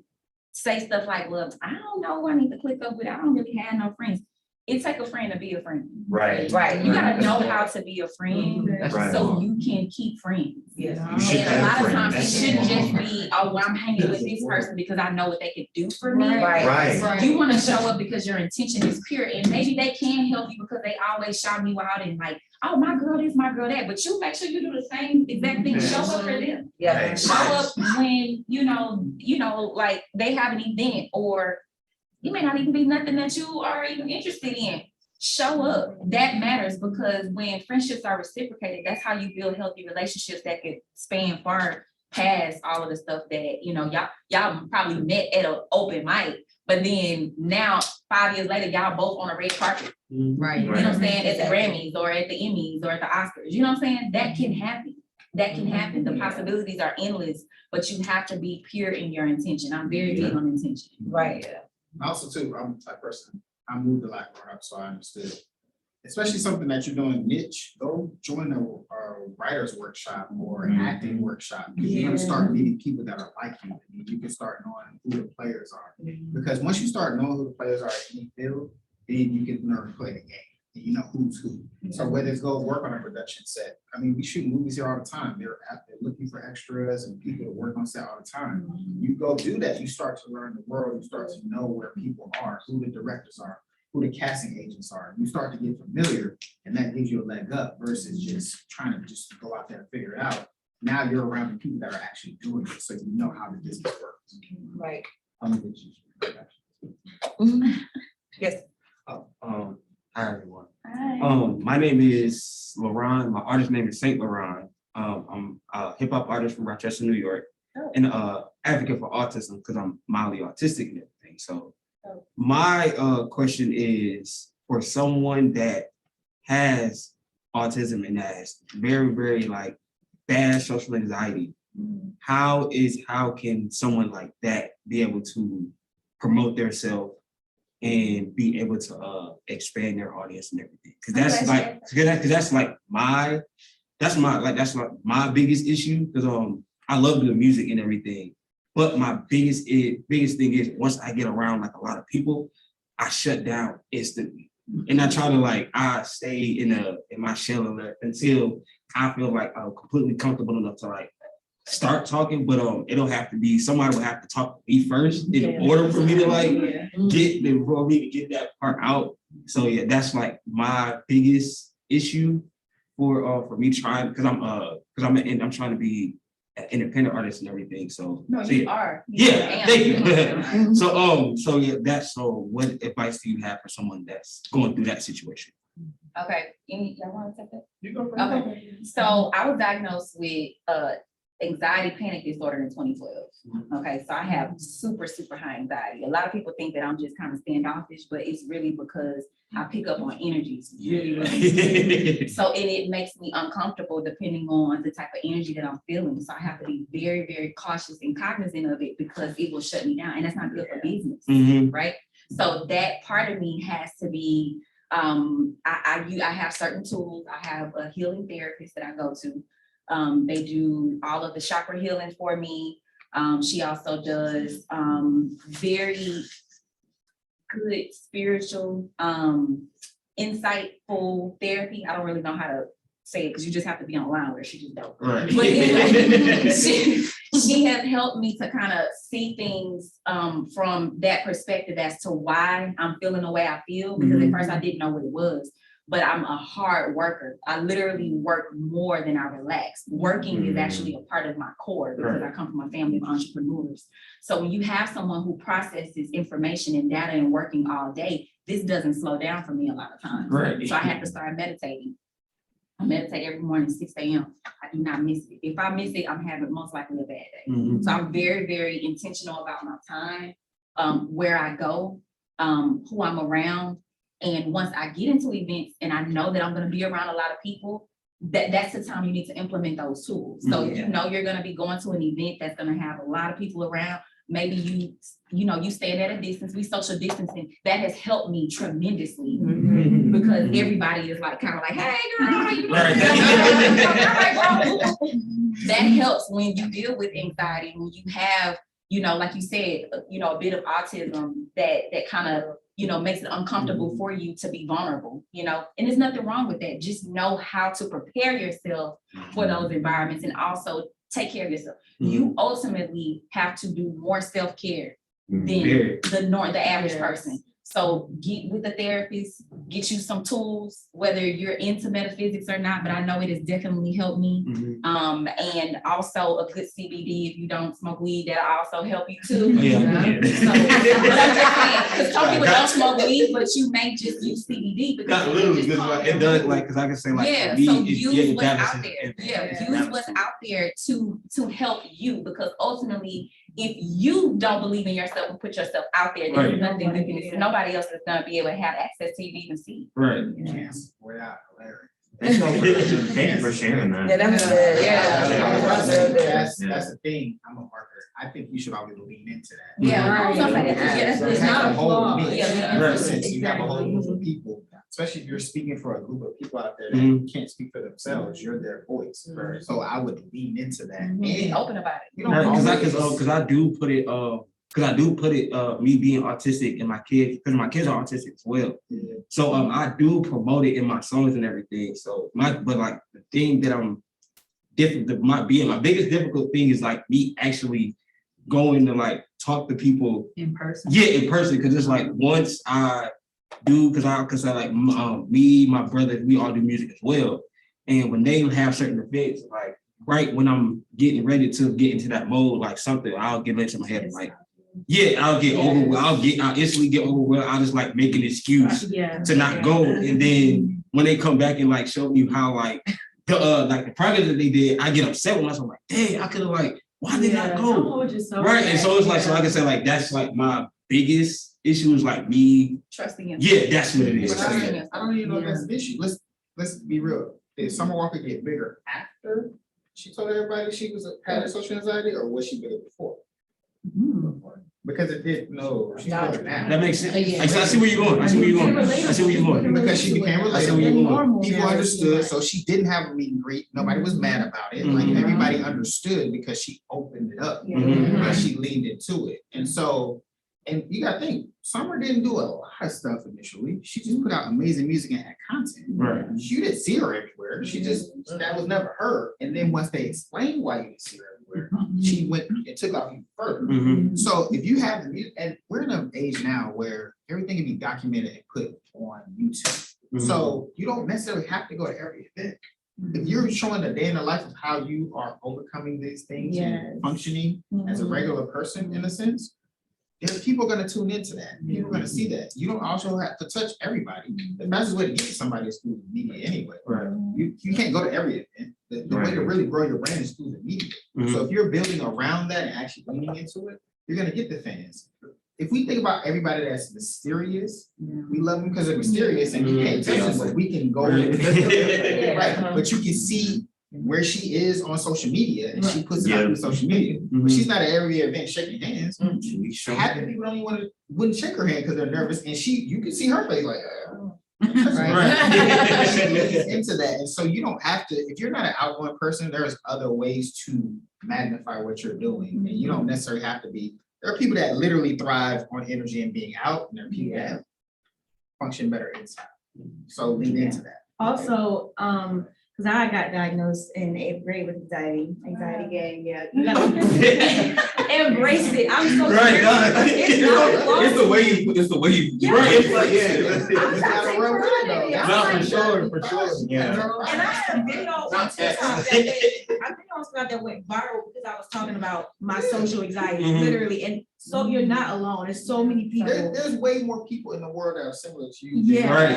say stuff like, well, I don't know who I need to click up with. I don't really have no friends. It takes a friend to be a friend. Right. You gotta know how to be a friend so you can keep friends. You And should a have lot of friends. times it shouldn't just be, oh, well, I'm hanging with this person because I know what they could do for me. Right. You wanna show up because your intention is pure and maybe they can help you because they always shout you out and like, oh, my girl this, my girl that, but you make sure you do the same exact thing, show up for them. Yeah. Show up when, you know, like they have an event or it may not even be nothing that you are even interested in. Show up. That matters because when friendships are reciprocated, that's how you build healthy relationships that could span far past all of the stuff that, you know, y'all probably met at an open mic, but then now 5 years later, y'all both on a red carpet. Right. You know what I'm saying? At the Grammys or at the Emmys or at the Oscars. You know what I'm saying? That can happen. That can happen. The possibilities are endless, but you have to be pure in your intention. I'm very big on intention. Right. Also too, I'm the type of person, I moved a lot growing up, so I understood. Especially something that you're doing niche, go join a writer's workshop or an acting workshop. You're gonna start meeting people that are like you. And you can start knowing who the players are. Because once you start knowing who the players are in the field, then you can learn to play the game. And you know who's who. So whether it's go work on a production set, I mean, we shoot movies here all the time. They're looking for extras and people to work on set all the time. You go do that, you start to learn the world, you start to know where people are, who the directors are, who the casting agents are. You start to get familiar and that gives you a leg up versus just trying to just go out there and figure it out. now you're around the people that are actually doing it, so you know how the business works. Right. Yes. Hi everyone. My name is Laron. My artist name is Saint Laron. I'm a hip hop artist from Rochester, New York, and advocate for autism because I'm mildly autistic and everything. So my question is for someone that has autism and that has very, very like bad social anxiety. How can someone like that be able to promote themselves and be able to expand their audience and everything? Because that's like my biggest issue. Because I love the music and everything, but my biggest thing is once I get around like a lot of people, I shut down instantly. And I try to I stay in my shell until I feel like I'm completely comfortable enough to like start talking, but it'll have to be somebody will have to talk to me first in order for me to get that part out. So yeah, that's like my biggest issue for me trying because I'm trying to be an independent artist and everything. So You are. Yeah, thank you. So what advice do you have for someone that's going through that situation? Okay, y'all want to take that? You go Okay, so I was diagnosed with anxiety panic disorder in 2012. Okay, so I have super high anxiety. A lot of people think that I'm just kind of standoffish, but it's really because I pick up on energies really. So it makes me uncomfortable depending on the type of energy that I'm feeling. So I have to be very, very cautious and cognizant of it because it will shut me down, and that's not good for business, right? So that part of me has to be. I have certain tools. I have a healing therapist that I go to. They do all of the chakra healing for me. She also does very good spiritual, insightful therapy. I don't really know how to say it because you just have to be online where she just don't. Right. But anyway, she has helped me to kind of see things from that perspective as to why I'm feeling the way I feel. Because at first I didn't know what it was. But I'm a hard worker. I literally work more than I relax. Working is actually a part of my core because I come from a family of entrepreneurs. So when you have someone who processes information and data and working all day, this doesn't slow down for me a lot of times. Right. So I had to start meditating. I meditate every morning, 6 a.m. I do not miss it. If I miss it, I'm having most likely a bad day. So I'm very, very intentional about my time, where I go, who I'm around. And once I get into events and I know that I'm going to be around a lot of people, that's the time you need to implement those tools. So if you know you're going to be going to an event that's going to have a lot of people around, maybe you stand at a distance, we social distancing. That has helped me tremendously because everybody is like kind of like, hey girl, how you doing? That helps when you deal with anxiety, when you have, like you said, a bit of autism that kind of, makes it uncomfortable for you to be vulnerable, and there's nothing wrong with that. Just know how to prepare yourself for those environments and also take care of yourself. You ultimately have to do more self-care than the average person. So get with the therapist, get you some tools, whether you're into metaphysics or not, but I know it has definitely helped me. And also a good CBD, if you don't smoke weed, that'll also help you too. Because some people don't smoke weed, but you may just use CBD because it does because I can say so use what's out there. Use what's out there to help you, because ultimately, if you don't believe in yourself and put yourself out there, there's nothing you can do. Nobody else is gonna be able to have access to you to even see. Right. Yes, without hilarious. Thank you for sharing that. Yeah, that's good. That's the thing. I'm a marketer. I think you should always lean into that. It's not a flaw. Since you have a whole group of people, especially if you're speaking for a group of people out there that can't speak for themselves, you're their voice. So I would lean into that. And be open about it. Because I do put it me being autistic and my kids, because my kids are autistic as well. So I do promote it in my songs and everything. So the thing that I'm different, my biggest difficult thing is like me actually going to like talk to people in person. Yeah, in person, because it's like once I do, because I like me, my brother, we all do music as well. And when they have certain events, like right when I'm getting ready to get into that mode, like something, I'll get into my head like, yeah, I'll instantly get overwhelmed. I'll just like make an excuse to not go. And then when they come back and like show me how like the project that they did, I get upset with myself. I'm like, dang, I could have like, why did I go? Right. And so it's like, so like I said, like that's like my biggest issue is like me. Trusting him. Yeah, that's what it is. I don't even know if that's an issue. Let's be real. Did Summer Walker get bigger after she told everybody she had a social anxiety, or was she bigger before? Because it did, no, she's bigger now. That makes sense. I see where you're going. I see where you're going. I see where you're going. Because she became I see where you're relatable. going. People understood, so she didn't have a meet and greet. Nobody was mad about it. Like everybody understood because she opened it up. And she leaned into it. And so, and you gotta think, Summer didn't do a lot of stuff initially. She just put out amazing music and had content. Right. You didn't see her everywhere. She just, that was never her. And then once they explained why you didn't see her everywhere, she went and took off even further. So if you have the music, and we're in an age now where everything can be documented and put on YouTube. So you don't necessarily have to go to every event. If you're showing a day in the life of how you are overcoming these things and functioning as a regular person in a sense, there's people gonna tune into that. People are gonna see that. You don't also have to touch everybody. The fastest way to get somebody is through the media anyway. Right. You can't go to every event. The way to really grow your brand is through the media. So if you're building around that and actually leaning into it, you're gonna get the fans. If we think about everybody that's mysterious, we love them because they're mysterious and you can't touch them, but we can go. Right, but you can see where she is on social media and she puts it out on social media. But she's not at every event shaking hands. Half the people don't even wouldn't shake her hand because they're nervous, and you can see her face like, into that. And so you don't have to, if you're not an outgoing person, there's other ways to magnify what you're doing. And you don't necessarily have to be, there are people that literally thrive on energy and being out, and there are people that function better inside. So lean into that. Also, because I got diagnosed in 8th grade with anxiety gang, you gotta embrace it. I'm so Right, serious. it's the way you, right, it's like, For sure. Yeah. And I had a video on TikTok that went viral because I was talking about my social anxiety, literally. And so you're not alone. There's so many people. There's way more people in the world that are similar to you. Yeah. Right.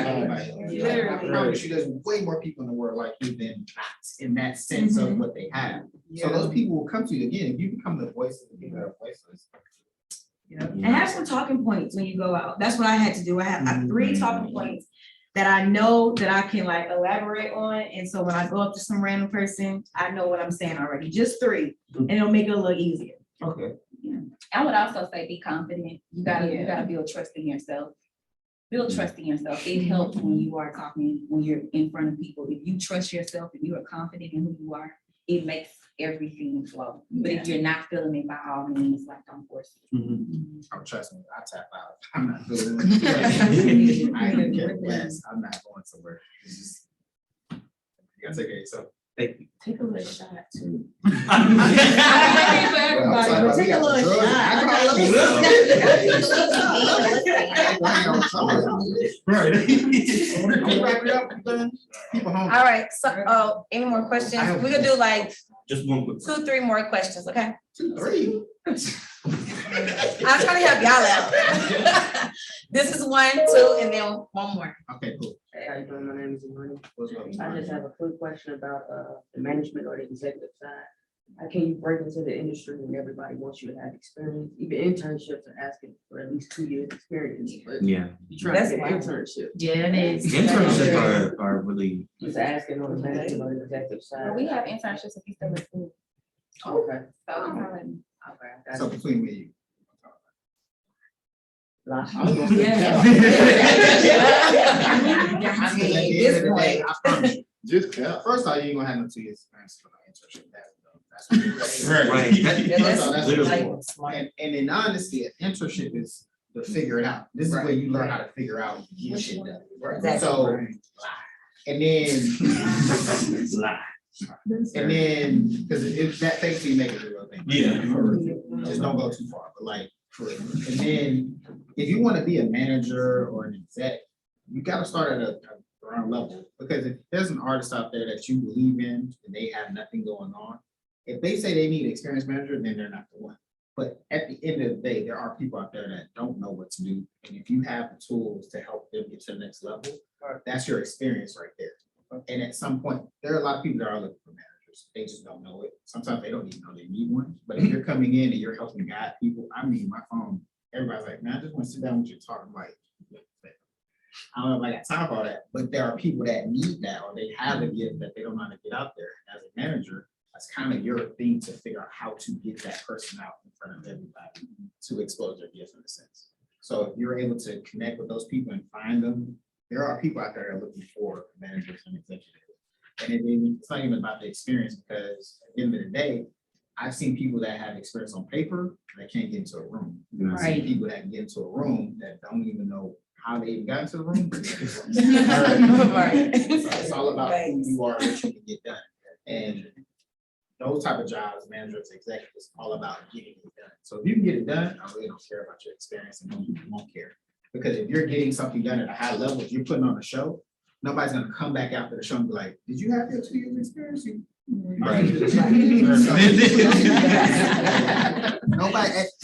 Literally. I promise you, there's way more people in the world like you than not in that sense of what they have. So those people will come to you again. If you become the voice of the people that are voiceless. And have some talking points when you go out. That's what I had to do. I have 3 talking points that I know that I can like elaborate on. And so when I go up to some random person, I know what I'm saying already. Just 3, and it'll make it a little easier. Okay. I would also say be confident. You gotta build trust in yourself. Build trust in yourself. It helps when you are talking, when you're in front of people. If you trust yourself and you are confident in who you are, it makes everything flow. But if you're not feeling it, by all means, like don't force it. Oh, trust me, I tap out. I'm not feeling it. I ain't gonna get blessed. I'm not going somewhere. It's just, you gotta take care of yourself. Thank you. Take a little shot too. Well, I'm sorry, Take a little drugs. Right. Wrap it up, done. People home. All right, so, any more questions? We could do like Just one quick. 2, 3 more questions, okay? 2, 3. I'm trying to help y'all out. This is 1, 2, and then 1 more. Okay, cool. Hey, how you doing? My name is Imani. What's up? I just have a quick question about the management or the executive side. How can you break into the industry when everybody wants you to have experience? Even internships are asking for at least 2 years experience, but Yeah. you try to get an internship. Yeah, it is. Internships are really. Just asking on the management or the executive side. But we have internships if you still in school. Okay. So, Okay. So between me and you. Last I was gonna say, Yeah. I mean, at the end of the day, I promise you. Just cap. First off, you ain't gonna have no 2 years experience for no internship. That's Right. Yeah, First off, that's Literally. and in honesty, an internship is to figure it out. This is where you learn how to figure out and get shit done. Exactly. So, and then, because if that thing you make it a real thing. Yeah. Just don't go too far, but like, for real. And then, if you want to be a manager or an exec, you gotta start at a the wrong level. Because if there's an artist out there that you believe in and they have nothing going on, if they say they need an experienced manager, then they're not the one. But at the end of the day, there are people out there that don't know what to do. And if you have the tools to help them get to the next level, that's your experience right there. And at some point, there are a lot of people that are looking for managers. They just don't know it. Sometimes they don't even know they need one. But if you're coming in and you're helping guide people, I mean, my phone, everybody's like, man, I just want to sit down with you and talk. I'm like, I don't know if I got time for all that, but there are people that need that, or they have a gift that they don't know how to get out there. As a manager, that's kind of your thing to figure out how to get that person out in front of everybody to expose their gift in a sense. So if you're able to connect with those people and find them, there are people out there that are looking for managers and executives. And it's not even about the experience, because at the end of the day, I've seen people that have experience on paper that can't get into a room. And I've seen people that can get into a room that don't even know how they even got into the room. But they're in the room. Right. So it's all about who you are, what you can get done. And those type of jobs, managers, executives, all about getting it done. So if you can get it done, I really don't care about your experience, and most people won't care. Because if you're getting something done at a high level, if you're putting on a show, nobody's gonna come back after the show and be like, did you have your 2 years experience? Nobody,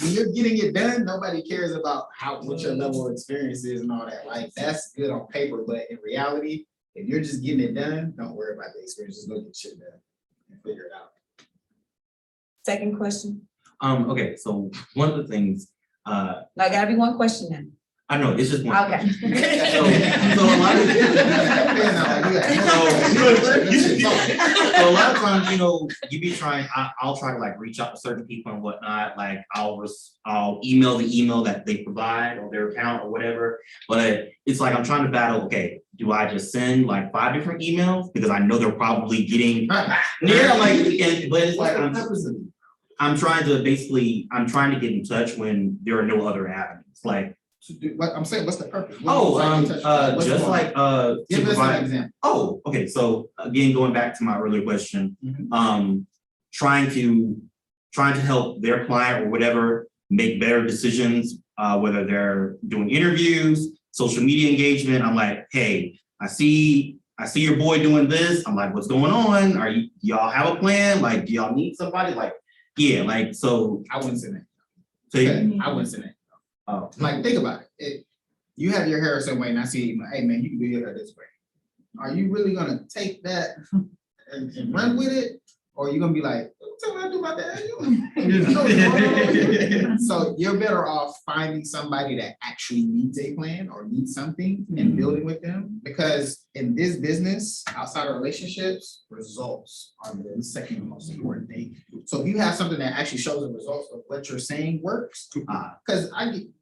when you're getting it done, nobody cares about what your level of experience is and all that. Like, that's good on paper, but in reality, if you're just getting it done, don't worry about the experience, just go get shit done and figure it out. Second question. Okay, so one of the things, No, I gotta be one question now. I know, it's just one. Okay. So a lot of so a lot of times, you know, you be trying, I'll try to like reach out to certain people and whatnot, like I'll email the email that they provide or their account or whatever, but it's like I'm trying to battle, okay, do I just send like 5 different emails? Because I know they're probably getting near like, but it's like, I'm trying to get in touch when there are no other avenues, like, What I'm saying, what's the purpose? just like, give us an example. Oh, okay, so again, going back to my earlier question, trying to help their client or whatever make better decisions, whether they're doing interviews, social media engagement. I'm like, hey, I see your boy doing this. I'm like, what's going on? Y'all have a plan? Like, do y'all need somebody? Like, yeah, like, so. I wouldn't say that. So I wouldn't say that. Like, think about it. You have your hair a certain way, and I see, hey man, you can do your hair this way. Are you really gonna take that and run with it? Or are you gonna be like, tell me what I do about that? So you're better off finding somebody that actually needs a plan or needs something and building with them. Because in this business, outside of relationships, results are the second most important thing. So if you have something that actually shows the results of what you're saying works, because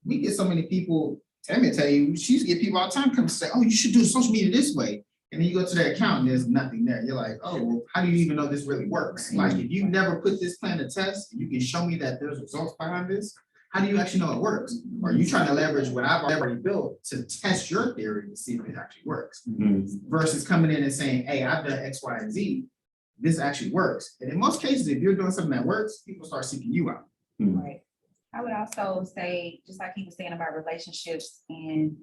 we get so many people, Tammy tell you, she used to get people all the time come and say, oh, you should do social media this way. And then you go to their account and there's nothing there. You're like, oh, well, how do you even know this really works? Like, if you never put this plan to test, you can show me that there's results behind this. How do you actually know it works? Or are you trying to leverage what I've already built to test your theory to see if it actually works? Versus coming in and saying, hey, I've done X, Y, and Z. This actually works. And in most cases, if you're doing something that works, people start seeking you out. Right. I would also say, just like he was saying about relationships and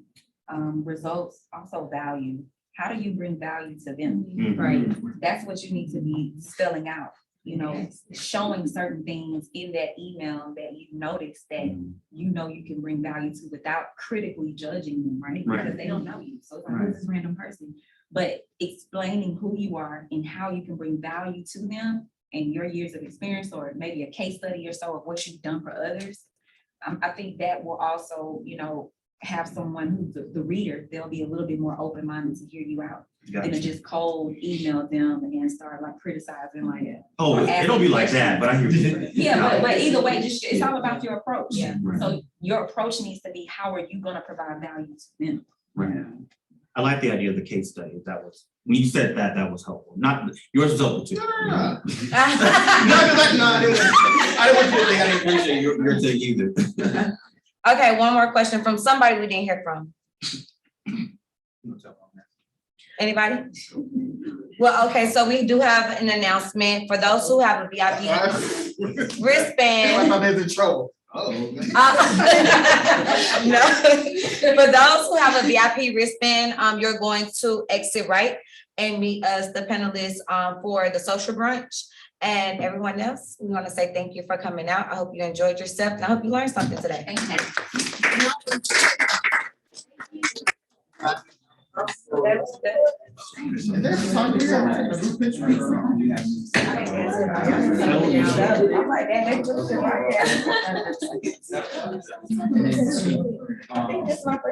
results, also value. How do you bring value to them? Right. That's what you need to be spelling out, you know, showing certain things in that email that you notice that you know you can bring value to without critically judging them, right? Because they don't know you. So it's like, who's this random person? But explaining who you are and how you can bring value to them and your years of experience, or maybe a case study or so of what you've done for others. I think that will also, you know, have someone who's the reader, they'll be a little bit more open-minded to hear you out than to just cold email them and start like criticizing like that. Oh, it don't be like that, but I hear you. Yeah, but either way, just it's all about your approach. Yeah. So your approach needs to be, how are you going to provide value to them? Right. I like the idea of the case study. That was, when you said that, that was helpful. Not yours was helpful too. No. I didn't want you to think I didn't appreciate your take either. Okay, one more question from somebody we didn't hear from. Anybody? Well, okay, so we do have an announcement for those who have a VIP wristband. I'm in trouble. Oh. No, for those who have a VIP wristband, you're going to exit right and meet us, the panelists, for the social brunch. And everyone else, we want to say thank you for coming out. I hope you enjoyed yourself and I hope you learned something today. Thank you. And there's a group picture. I think this is my first